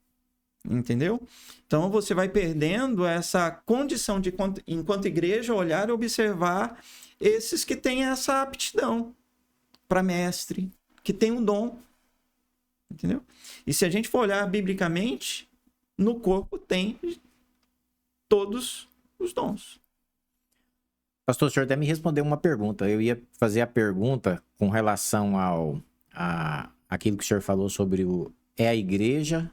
Entendeu? Então você vai perdendo essa condição de, enquanto igreja, olhar e observar esses que têm essa aptidão para mestre, que tem um dom. Entendeu? E se a gente for olhar biblicamente, no corpo tem todos os dons. Pastor, o senhor até me respondeu uma pergunta. Eu ia fazer a pergunta com relação aquilo que o senhor falou sobre é a igreja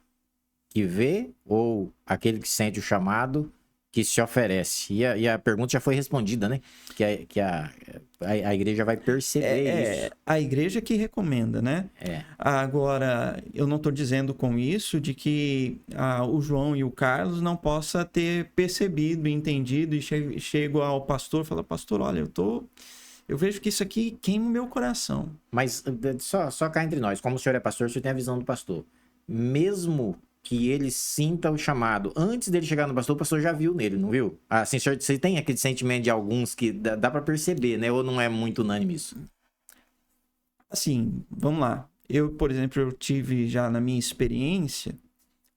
que vê ou aquele que sente o chamado que se oferece? E a pergunta já foi respondida, né? Que a igreja vai perceber isso. A igreja que recomenda, né? Agora, eu não estou dizendo com isso de que o João e o Carlos não possam ter percebido, entendido, e chego ao pastor e falo, pastor, olha, eu vejo que isso aqui queima o meu coração. Mas só cá entre nós, como o senhor é pastor, o senhor tem a visão do pastor. Mesmo que ele sinta o chamado antes dele chegar no pastor, o pastor já viu nele, não viu? Assim, você tem aquele sentimento de alguns que dá para perceber, né? Ou não é muito unânime isso? Assim, vamos lá. Eu, por exemplo, eu tive já na minha experiência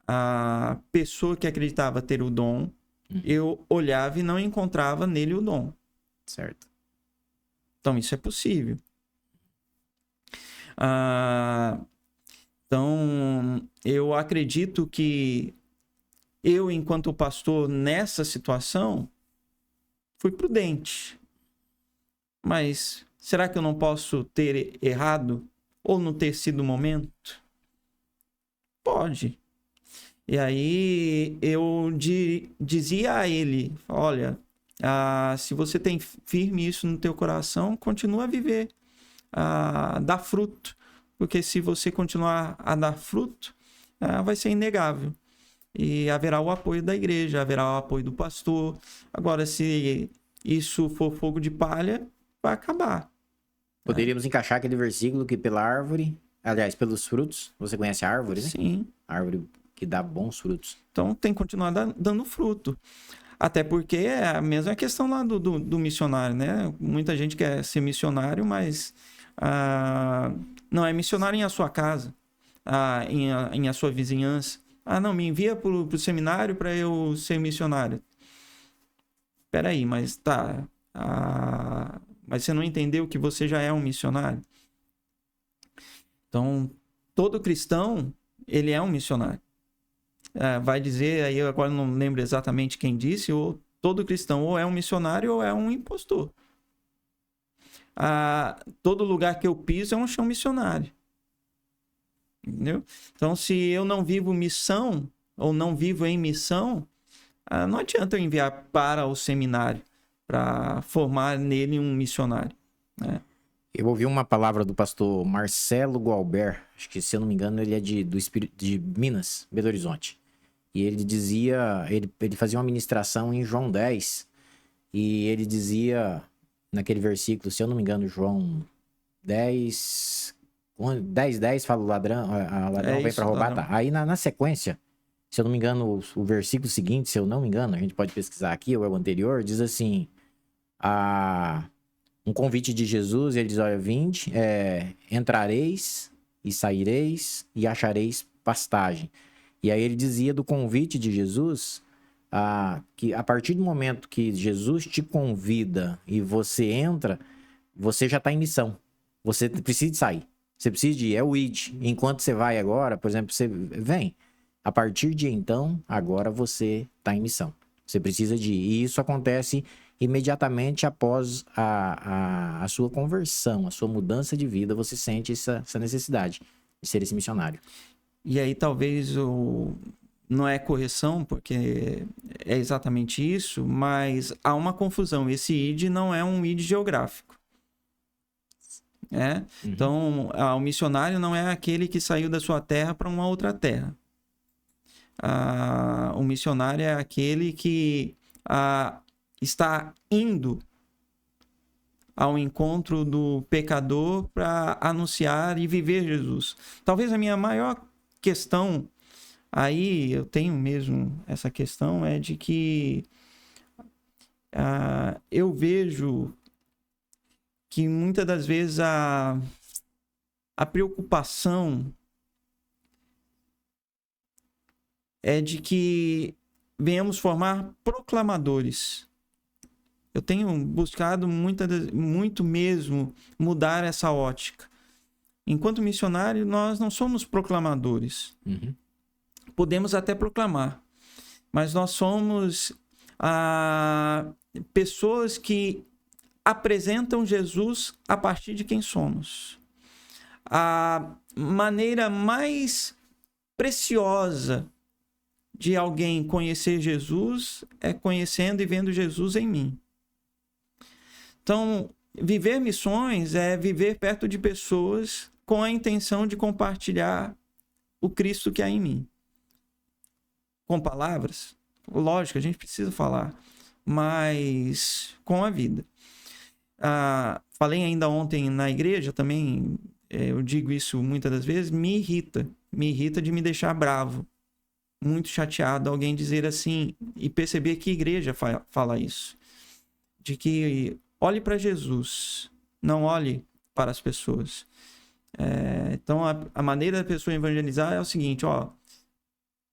a pessoa que acreditava ter o dom, eu olhava e não encontrava nele o dom. Certo. Então, isso é possível. Então, eu acredito que eu, enquanto pastor, nessa situação, fui prudente. Mas será que eu não posso ter errado ou não ter sido o momento? Pode. E aí eu dizia a ele, olha, se você tem firme isso no teu coração, continua a viver, dá fruto. Porque se você continuar a dar fruto, vai ser inegável. E haverá o apoio da igreja, haverá o apoio do pastor. Agora, se isso for fogo de palha, vai acabar. Poderíamos encaixar aquele versículo que pela árvore, aliás, pelos frutos, você conhece a árvore, né? Sim. A árvore que dá bons frutos. Então, tem que continuar dando fruto. Até porque é a mesma questão lá do missionário, né? Muita gente quer ser missionário, mas não é missionário em a sua casa, em a sua vizinhança. Ah, não, me envia para o seminário para eu ser missionário. Peraí, mas tá. Mas você não entendeu que você já é um missionário? Então, todo cristão, ele é um missionário. Vai dizer, aí eu agora não lembro exatamente quem disse, ou todo cristão ou é um missionário ou é um impostor. Todo lugar que eu piso é um chão missionário. Entendeu? Então, se eu não vivo missão, ou não vivo em missão, não adianta eu enviar para o seminário para formar nele um missionário, né? Eu ouvi uma palavra do pastor Marcelo Gualber, acho que, se eu não me engano, ele é de Minas, Belo Horizonte. E ele dizia, ele fazia uma ministração em João 10, e ele dizia, naquele versículo, se eu não me engano, João 10, 10, fala o ladrão vem para roubar, tá. Aí na sequência, se eu não me engano, o versículo seguinte, se eu não me engano, a gente pode pesquisar aqui, ou é o anterior, diz assim, um convite de Jesus, ele diz, olha, vinde, entrareis e saireis e achareis pastagem. E aí ele dizia do convite de Jesus, que a partir do momento que Jesus te convida e você entra, você já está em missão. Você precisa de sair. Você precisa de ir, é o id. Enquanto você vai agora, por exemplo, você vem. A partir de então, agora você está em missão. Você precisa de ir. E isso acontece imediatamente após a sua conversão, a sua mudança de vida, você sente essa necessidade de ser esse missionário. E aí talvez não é correção, porque é exatamente isso, mas há uma confusão. Esse id não é um id geográfico. Uhum. Então, o missionário não é aquele que saiu da sua terra para uma outra terra. O missionário é aquele que está indo ao encontro do pecador para anunciar e viver Jesus. Talvez a minha maior questão, aí eu tenho mesmo essa questão, é de que eu vejo que muitas das vezes a preocupação é de que venhamos formar proclamadores. Eu tenho buscado muito mesmo mudar essa ótica. Enquanto missionário, nós não somos proclamadores. Uhum. Podemos até proclamar, mas nós somos pessoas que apresentam Jesus a partir de quem somos. A maneira mais preciosa de alguém conhecer Jesus é conhecendo e vendo Jesus em mim. Então, viver missões é viver perto de pessoas com a intenção de compartilhar o Cristo que há em mim. Com palavras, lógico, a gente precisa falar, mas com a vida. Falei ainda ontem na igreja, também eu digo isso muitas das vezes, me irrita de me deixar bravo, muito chateado alguém dizer assim, e perceber que a igreja fala isso, de que olhe para Jesus, não olhe para as pessoas. Então a maneira da pessoa evangelizar é o seguinte,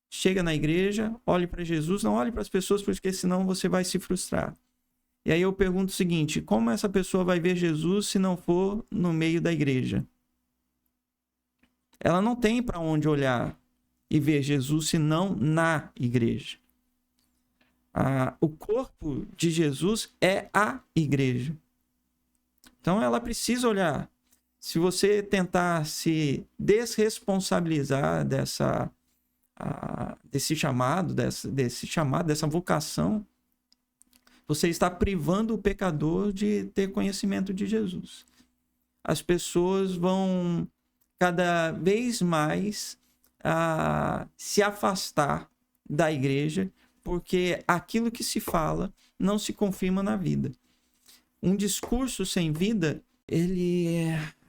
chega na igreja, olhe para Jesus, não olhe para as pessoas, porque senão você vai se frustrar. E aí eu pergunto o seguinte, como essa pessoa vai ver Jesus se não for no meio da igreja? Ela não tem para onde olhar e ver Jesus senão na igreja. O corpo de Jesus é a igreja. Então ela precisa olhar. Se você tentar se desresponsabilizar desse chamado, dessa vocação, você está privando o pecador de ter conhecimento de Jesus. As pessoas vão cada vez mais se afastar da igreja, porque aquilo que se fala não se confirma na vida. Um discurso sem vida, ele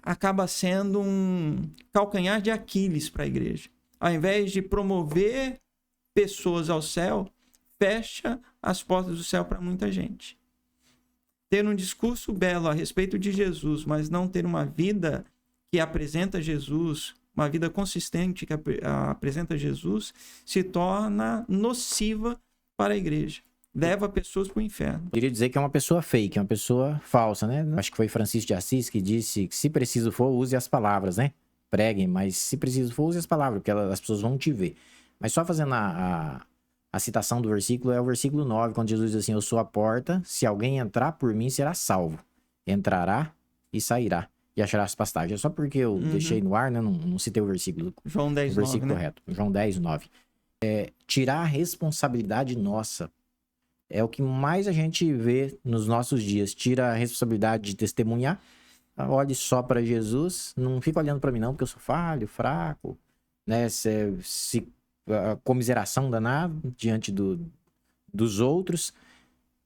acaba sendo um calcanhar de Aquiles para a igreja. Ao invés de promover pessoas ao céu, fecha as portas do céu para muita gente. Ter um discurso belo a respeito de Jesus, mas não ter uma vida que apresenta Jesus, uma vida consistente que apresenta Jesus, se torna nociva para a igreja. Leva pessoas para o inferno. Eu queria dizer que é uma pessoa fake, é uma pessoa falsa, né? Acho que foi Francisco de Assis que disse que se preciso for, use as palavras, né? Preguem, mas se preciso for, use as palavras, porque as pessoas vão te ver. Mas só fazendo a citação do versículo, é o versículo 9, quando Jesus diz assim: eu sou a porta, se alguém entrar por mim, será salvo. Entrará e sairá, e achará as pastagens. É só porque eu deixei no ar, né? Não citei o versículo. João 10, o versículo 9, né? correto. João 10, 9. Tirar a responsabilidade nossa. É o que mais a gente vê nos nossos dias. Tira a responsabilidade de testemunhar. Olhe só para Jesus. Não fica olhando para mim não, porque eu sou falho, fraco. Né? A comiseração danada diante dos outros.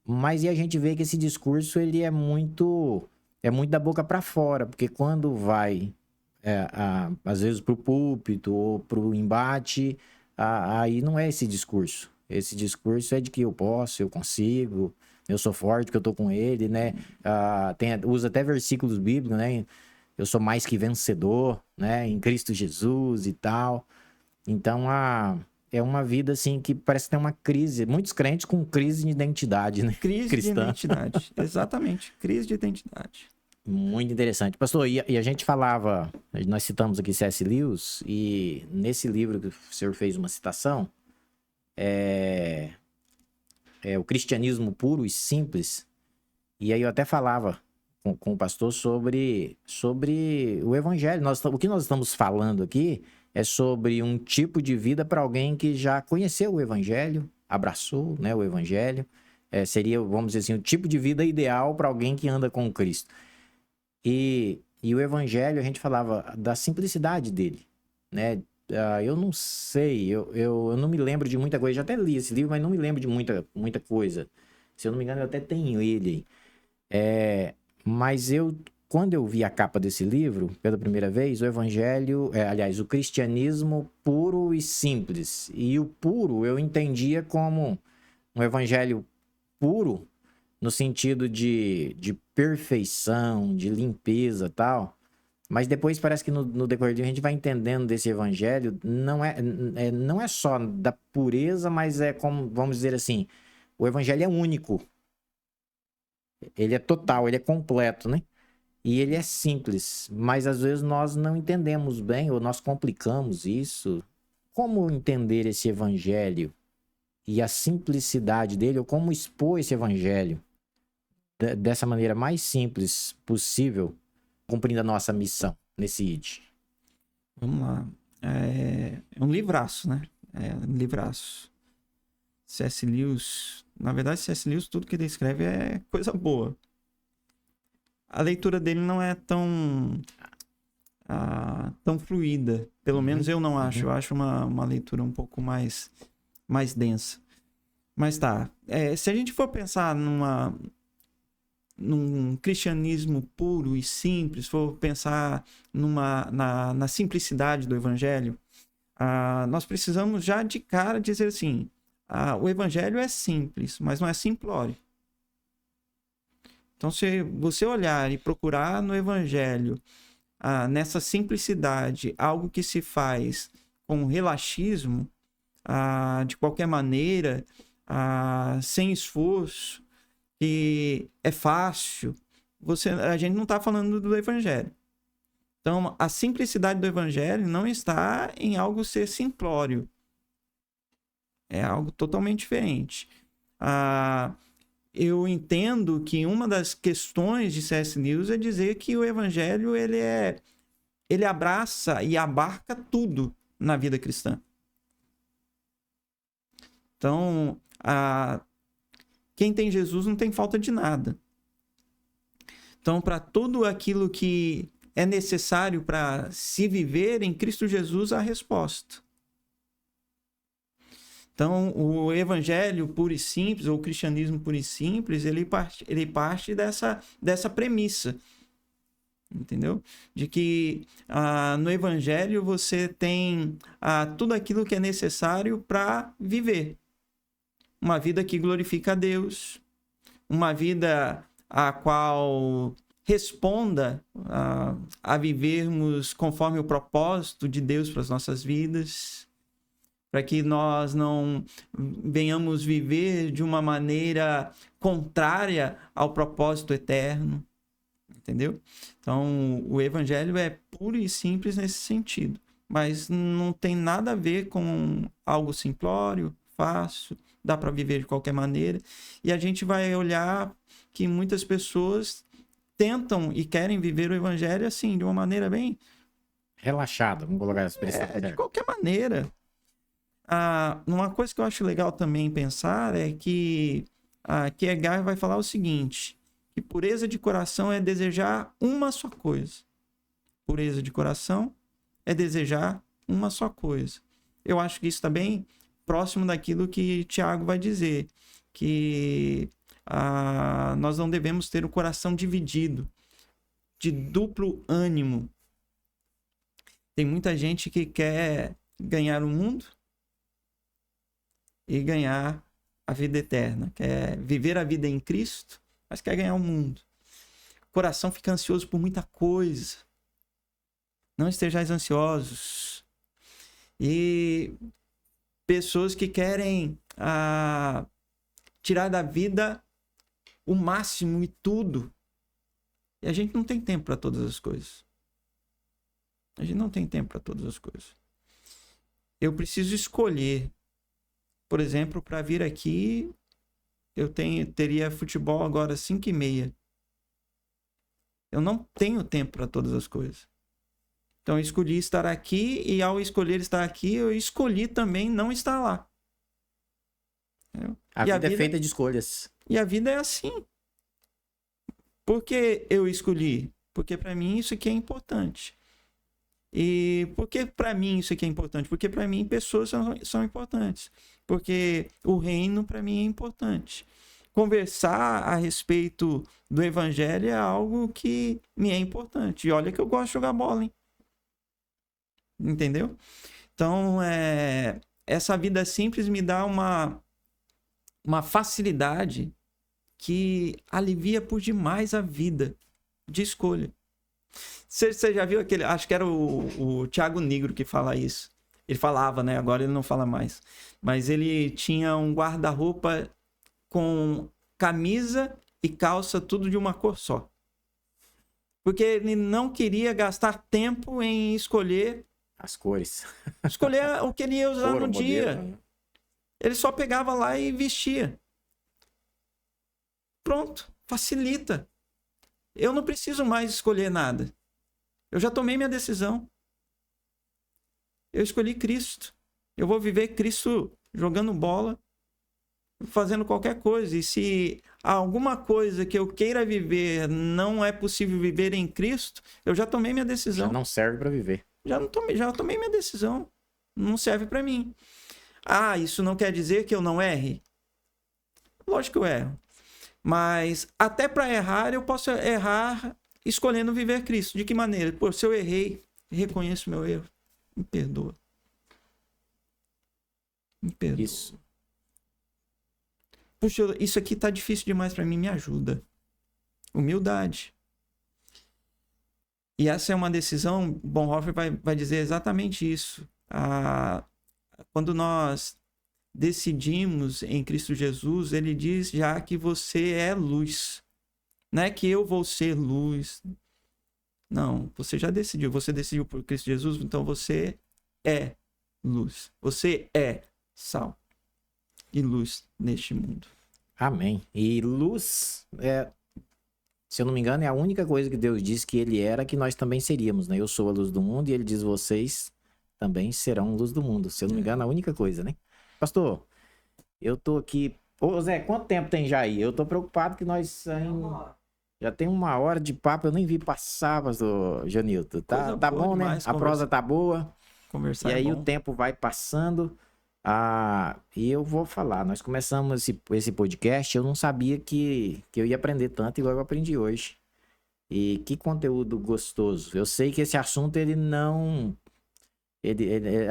Mas e a gente vê que esse discurso ele é muito da boca para fora. Porque quando vai, às vezes, para o púlpito ou para o embate, aí não é esse discurso. Esse discurso é de que eu posso, eu consigo, eu sou forte porque eu tô com ele, né? Usa até versículos bíblicos, né? Eu sou mais que vencedor, né? Em Cristo Jesus e tal. Então, é uma vida, assim, que parece que tem uma crise. Muitos crentes com crise de identidade, né? Crise cristã. De identidade, exatamente. Crise de identidade. Muito interessante. Pastor, e a gente falava, nós citamos aqui C.S. Lewis, e nesse livro que o senhor fez uma citação, o cristianismo puro e simples. E aí eu até falava com o pastor sobre o evangelho. O que nós estamos falando aqui é sobre um tipo de vida para alguém que já conheceu o evangelho, abraçou, né, o evangelho. Seria, vamos dizer assim, o tipo de vida ideal para alguém que anda com Cristo. E o evangelho, a gente falava da simplicidade dele, né? Eu não sei, eu não me lembro de muita coisa. Já até li esse livro, mas não me lembro de muita coisa. Se eu não me engano, eu até tenho ele. Mas quando eu vi a capa desse livro, pela primeira vez, o evangelho, o cristianismo puro e simples. E o puro eu entendia como um evangelho puro, no sentido de perfeição, de limpeza e tal. Mas depois parece que no decorrer do dia a gente vai entendendo desse evangelho, não é só da pureza, mas é como, vamos dizer assim, o evangelho é único. Ele é total, ele é completo, né? E ele é simples, mas às vezes nós não entendemos bem, ou nós complicamos isso. Como entender esse evangelho e a simplicidade dele, ou como expor esse evangelho dessa maneira mais simples possível, cumprindo a nossa missão nesse ID? Vamos lá. É um livraço, né? É um livraço. C.S. Lewis... Na verdade, C.S. Lewis, tudo que ele escreve é coisa boa. A leitura dele não é tão fluida. Pelo menos eu não acho. Eu acho uma leitura um pouco mais densa. Mas tá. Se a gente for pensar num cristianismo puro e simples, for pensar na simplicidade do evangelho, nós precisamos já de cara dizer assim, o evangelho é simples, mas não é simplório. Então, se você olhar e procurar no evangelho, nessa simplicidade, algo que se faz com relaxismo, de qualquer maneira, sem esforço, que é fácil, a gente não está falando do evangelho. Então, a simplicidade do evangelho não está em algo ser simplório. É algo totalmente diferente. Eu entendo que uma das questões de C.S. Lewis é dizer que o evangelho ele abraça e abarca tudo na vida cristã. Então, quem tem Jesus não tem falta de nada. Então, para tudo aquilo que é necessário para se viver em Cristo Jesus, há resposta. Então, o evangelho puro e simples, ou o cristianismo puro e simples, ele parte dessa premissa. Entendeu? De que no evangelho você tem tudo aquilo que é necessário para viver. Uma vida que glorifica a Deus. Uma vida a qual responda a vivermos conforme o propósito de Deus para as nossas vidas, para que nós não venhamos viver de uma maneira contrária ao propósito eterno, entendeu? Então, o evangelho é puro e simples nesse sentido, mas não tem nada a ver com algo simplório, fácil, dá para viver de qualquer maneira, e a gente vai olhar que muitas pessoas tentam e querem viver o evangelho assim, de uma maneira bem relaxada, vamos colocar essa expressão. de qualquer maneira. Uma coisa que eu acho legal também pensar é que Kierkegaard vai falar o seguinte, que pureza de coração é desejar uma só coisa. Pureza de coração é desejar uma só coisa. Eu acho que isso está bem próximo daquilo que Tiago vai dizer, que nós não devemos ter o coração dividido, de duplo ânimo. Tem muita gente que quer ganhar o mundo e ganhar a vida eterna, quer viver a vida em Cristo, mas quer ganhar o mundo. O coração fica ansioso por muita coisa. Não estejais ansiosos. E pessoas que querem tirar da vida o máximo e tudo. E a gente não tem tempo para todas as coisas. A gente não tem tempo para todas as coisas. Eu preciso escolher. Por exemplo, para vir aqui, eu teria futebol agora às 5h30. Eu não tenho tempo para todas as coisas. Então, eu escolhi estar aqui e ao escolher estar aqui, eu escolhi também não estar lá. A vida é feita de escolhas. E a vida é assim. Por que eu escolhi? Porque para mim isso aqui é importante. E por que para mim isso aqui é importante? Porque para mim pessoas são importantes. Porque o reino para mim é importante. Conversar a respeito do evangelho é algo que me é importante. E olha que eu gosto de jogar bola, hein? Entendeu? Então, essa vida simples me dá uma facilidade que alivia por demais a vida de escolha. Você já viu aquele... Acho que era o Thiago Nigro que fala isso. Ele falava, né? Agora ele não fala mais. Mas ele tinha um guarda-roupa com camisa e calça tudo de uma cor só. Porque ele não queria gastar tempo em escolher... As cores. Escolher o que ele ia usar no dia. Modelo. Ele só pegava lá e vestia. Pronto. Facilita. Eu não preciso mais escolher nada. Eu já tomei minha decisão. Eu escolhi Cristo. Eu vou viver Cristo jogando bola, fazendo qualquer coisa. E se alguma coisa que eu queira viver não é possível viver em Cristo, eu já tomei minha decisão. Já não serve para viver. Já tomei minha decisão. Não serve para mim. Isso não quer dizer que eu não erre? Lógico que eu erro. Mas até para errar, eu posso errar escolhendo viver Cristo. De que maneira? Pô, se eu errei, reconheço meu erro. Me perdoa. Me perdoa. Isso. Puxa, isso aqui tá difícil demais para mim, me ajuda. Humildade. E essa é uma decisão, Bonhoeffer vai dizer exatamente isso. Quando nós decidimos em Cristo Jesus, ele diz já que você é luz. Não é que eu vou ser luz. Não, você já decidiu. Você decidiu por Cristo Jesus, então você é luz. Você é sal e luz neste mundo. Amém. E luz, se eu não me engano, é a única coisa que Deus disse que ele era, que nós também seríamos, né? Eu sou a luz do mundo e ele diz, vocês também serão luz do mundo. Se eu não me engano, a única coisa, né? Pastor, eu tô aqui... Ô Zé, quanto tempo tem já aí? Eu tô preocupado que nós já tem 1 hora de papo, eu nem vi passar, pastor Janilton. Tá bom, né? A prosa tá boa. Conversar e aí é bom. O tempo vai passando. E eu vou falar, nós começamos esse podcast, eu não sabia que eu ia aprender tanto igual eu aprendi hoje. E que conteúdo gostoso. Eu sei que esse assunto, ele não...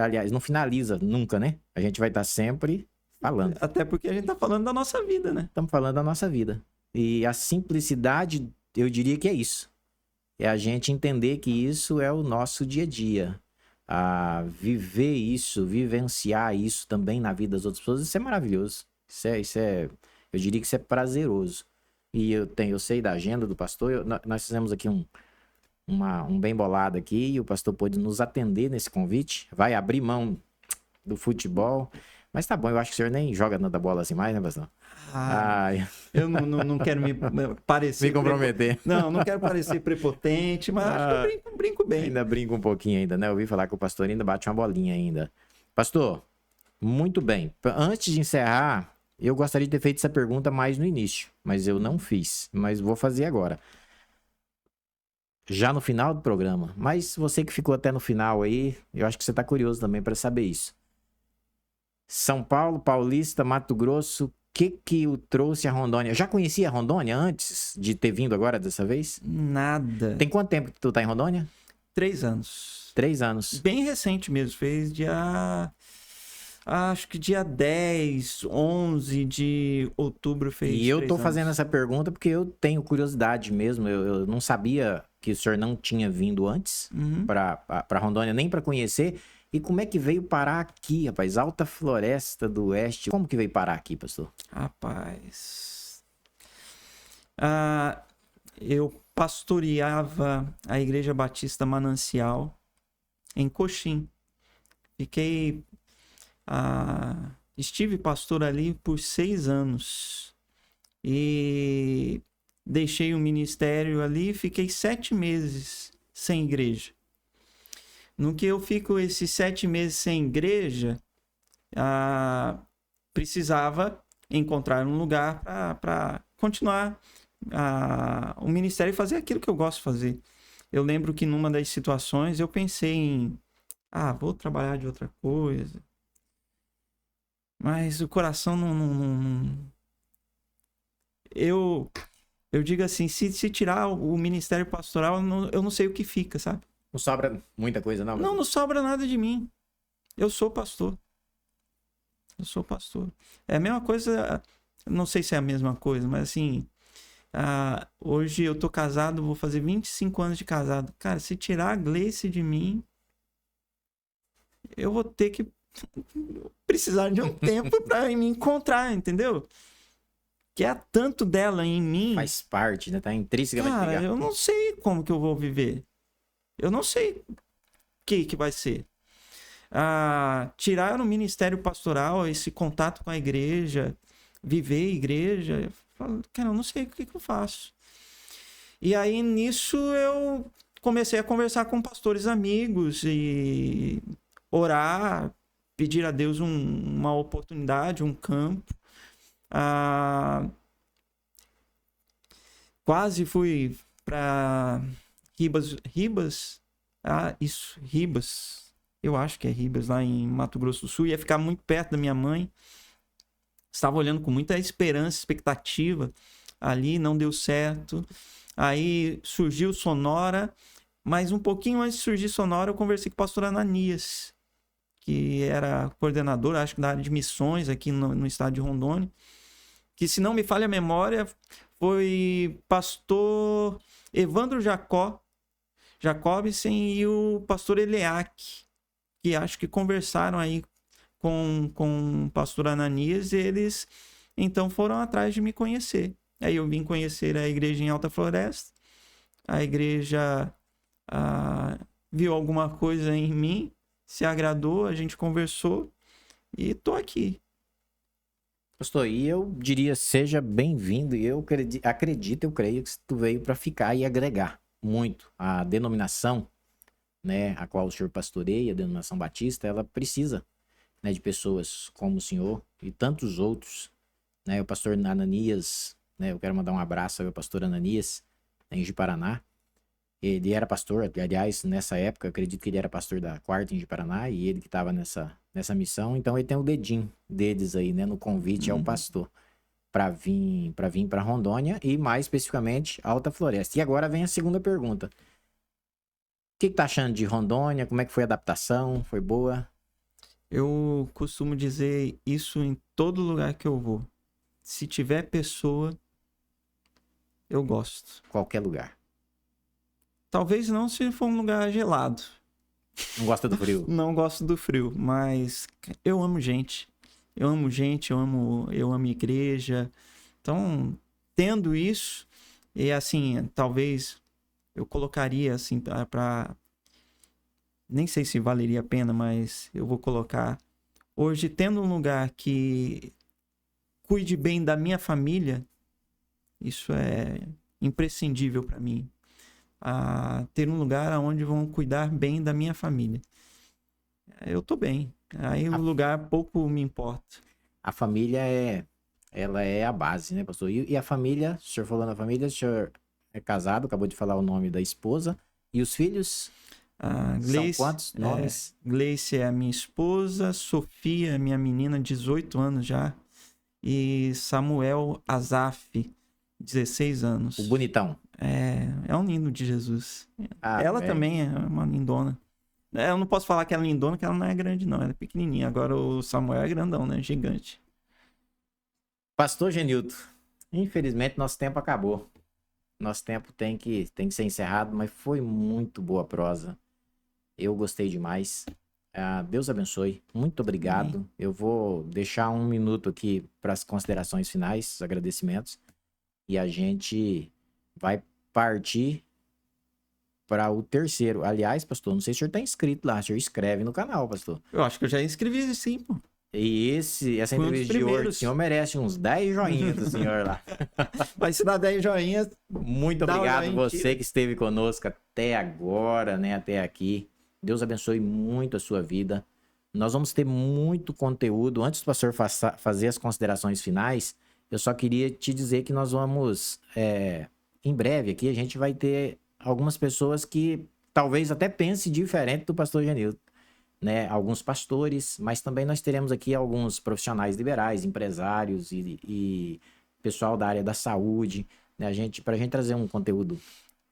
aliás, não finaliza nunca, né? A gente vai estar sempre falando. Até porque a gente tá falando da nossa vida, né? Estamos falando da nossa vida. E a simplicidade eu diria que é isso. É a gente entender que isso é o nosso dia a dia. Viver isso, vivenciar isso também na vida das outras pessoas, isso é maravilhoso. Eu diria que isso é prazeroso. E eu sei da agenda do pastor, nós fizemos aqui um bem bolado aqui, e o pastor pôde nos atender nesse convite, vai abrir mão do futebol, mas tá bom, eu acho que o senhor nem joga tanta bola assim mais, né, pastor? Eu não quero me parecer... Me comprometer. Não quero parecer prepotente, mas acho que eu brinco bem. Ainda brinco um pouquinho ainda, né? Eu ouvi falar que o pastor ainda bate uma bolinha ainda. Pastor, muito bem. Antes de encerrar, eu gostaria de ter feito essa pergunta mais no início, mas eu não fiz, mas vou fazer agora. Já no final do programa. Mas você que ficou até no final aí, eu acho que você tá curioso também para saber isso. São Paulo, Paulista, Mato Grosso, o que o trouxe a Rondônia? Já conhecia a Rondônia antes de ter vindo agora dessa vez? Nada. Tem quanto tempo que tu tá em Rondônia? 3 anos. 3 anos. Bem recente mesmo, fez acho que dia 10, 11 de outubro fez. E eu tô 3 anos. fazendo essa pergunta porque eu tenho curiosidade mesmo. Eu não sabia que o senhor não tinha vindo antes para Rondônia, nem para conhecer. E como é que veio parar aqui, rapaz? Alta Floresta do Oeste. Como que veio parar aqui, pastor? Rapaz, eu pastoreava a Igreja Batista Manancial em Coxim. Estive pastor ali por 6 anos e deixei o ministério ali e fiquei 7 meses sem igreja. No que eu fico esses 7 meses sem igreja, precisava encontrar um lugar para continuar o ministério e fazer aquilo que eu gosto de fazer. Eu lembro que numa das situações eu pensei em, vou trabalhar de outra coisa. Mas o coração não... Eu digo assim, se tirar o ministério pastoral, eu não sei o que fica, sabe? Não sobra muita coisa, não? Não sobra nada de mim. Eu sou pastor. É a mesma coisa, não sei se é a mesma coisa, mas assim, hoje eu tô casado, vou fazer 25 anos de casado. Cara, se tirar a Gleice de mim, eu vou ter que precisar de um tempo para me encontrar, entendeu? Que é tanto dela em mim. Faz parte, né? Tá intrínseca. Cara, eu não sei como que eu vou viver. Eu não sei o que vai ser. Tirar o ministério pastoral, esse contato com a igreja, viver a igreja, eu falo, cara, eu não sei o que eu faço. E aí, nisso, eu comecei a conversar com pastores amigos e orar, pedir a Deus uma oportunidade, um campo. Quase fui para Ribas. Ribas. Eu acho que é Ribas, lá em Mato Grosso do Sul. Ia ficar muito perto da minha mãe. Estava olhando com muita esperança, expectativa. Ali não deu certo. Aí surgiu Sonora. Mas um pouquinho antes de surgir Sonora, eu conversei com o pastor Ananias, que era coordenador, acho que da área de missões aqui no estado de Rondônia. Que, se não me falha a memória, foi pastor Evandro Jacobsen e o pastor Eleac, que acho que conversaram aí com o pastor Ananias, e eles então foram atrás de me conhecer. Aí eu vim conhecer a igreja em Alta Floresta, a igreja viu alguma coisa em mim, se agradou, a gente conversou e tô aqui. Pastor, e eu diria, seja bem-vindo, e eu acredito, eu creio que tu veio para ficar e agregar muito. A denominação, né, a qual o senhor pastoreia, a denominação batista, ela precisa, né, de pessoas como o senhor e tantos outros, né, o pastor Ananias, né, eu quero mandar um abraço ao pastor Ananias, né, em Ji-Paraná. Ele era pastor, aliás, nessa época, eu acredito que ele era pastor da Quarta em Ji-Paraná, e ele que estava nessa missão, então ele tem o dedinho deles aí, né, no convite ao pastor, para vir para Rondônia e mais especificamente Alta Floresta. E agora vem a segunda pergunta. O que tá achando de Rondônia? Como é que foi a adaptação? Foi boa? Eu costumo dizer isso em todo lugar que eu vou. Se tiver pessoa, eu gosto. Qualquer lugar. Talvez não se for um lugar gelado. Não gosta do frio? Não gosto do frio, mas eu amo gente. Eu amo gente, eu amo igreja. Então, tendo isso, e assim, talvez eu colocaria assim para nem sei se valeria a pena, mas eu vou colocar hoje tendo um lugar que cuide bem da minha família, isso é imprescindível para mim. Ter um lugar onde vão cuidar bem da minha família. Eu tô bem. Aí o lugar pouco me importa. A família ela é a base, né, pastor? E a família, o senhor falou na família, o senhor é casado, acabou de falar o nome da esposa. E os filhos? Gleice, são quantos nomes? Gleice é a minha esposa, Sofia é minha menina, 18 anos já. E Samuel Azaf, 16 anos. O bonitão. É um lindo de Jesus. Ela também é uma lindona. Eu não posso falar que ela é lindona, que ela não é grande, não. Ela é pequenininha. Agora o Samuel é grandão, né? Gigante. Pastor Genilton, infelizmente nosso tempo acabou. Nosso tempo tem que ser encerrado, mas foi muito boa a prosa. Eu gostei demais. Deus abençoe. Muito obrigado. Amém. Eu vou deixar um minuto aqui para as considerações finais, os agradecimentos. E a gente vai partir para o terceiro. Aliás, pastor, não sei se o senhor está inscrito lá. O senhor escreve no canal, pastor. Eu acho que eu já inscrevi sim, pô. E essa entrevista de hoje, o senhor merece uns 10 joinhas do senhor lá. Vai se dar 10 joinhas. Muito obrigado você que esteve conosco até agora, né? Até aqui. Deus abençoe muito a sua vida. Nós vamos ter muito conteúdo. Antes do pastor fazer as considerações finais, eu só queria te dizer que nós vamos, em breve aqui, a gente vai ter algumas pessoas que talvez até pensem diferente do pastor Genilton, né? Alguns pastores, mas também nós teremos aqui alguns profissionais liberais, empresários e pessoal da área da saúde, né? Pra gente trazer um conteúdo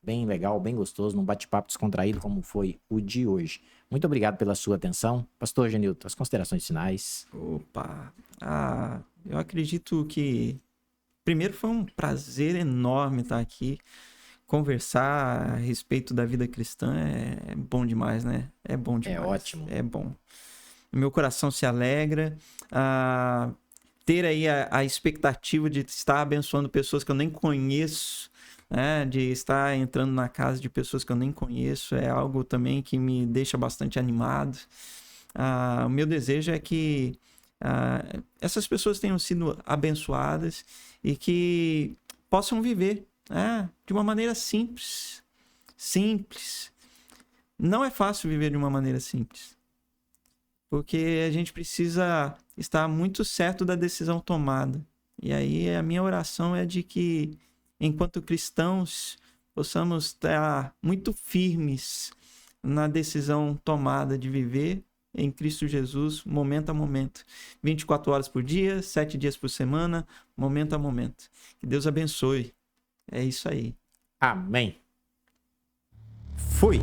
bem legal, bem gostoso, num bate-papo descontraído como foi o de hoje. Muito obrigado pela sua atenção. Pastor Genilton, as considerações finais. Opa! Eu acredito que primeiro foi um prazer enorme estar aqui. Conversar a respeito da vida cristã é bom demais, né? É bom demais. É ótimo. É bom. Meu coração se alegra. Ter aí a expectativa de estar abençoando pessoas que eu nem conheço, né? De estar entrando na casa de pessoas que eu nem conheço é algo também que me deixa bastante animado. O meu desejo é que essas pessoas tenham sido abençoadas e que possam viver de uma maneira simples. Simples. Não é fácil viver de uma maneira simples. Porque a gente precisa estar muito certo da decisão tomada. E aí a minha oração é de que, enquanto cristãos, possamos estar muito firmes na decisão tomada de viver em Cristo Jesus, momento a momento. 24 horas por dia, 7 dias por semana, momento a momento. Que Deus abençoe. É isso aí. Amém. Fui.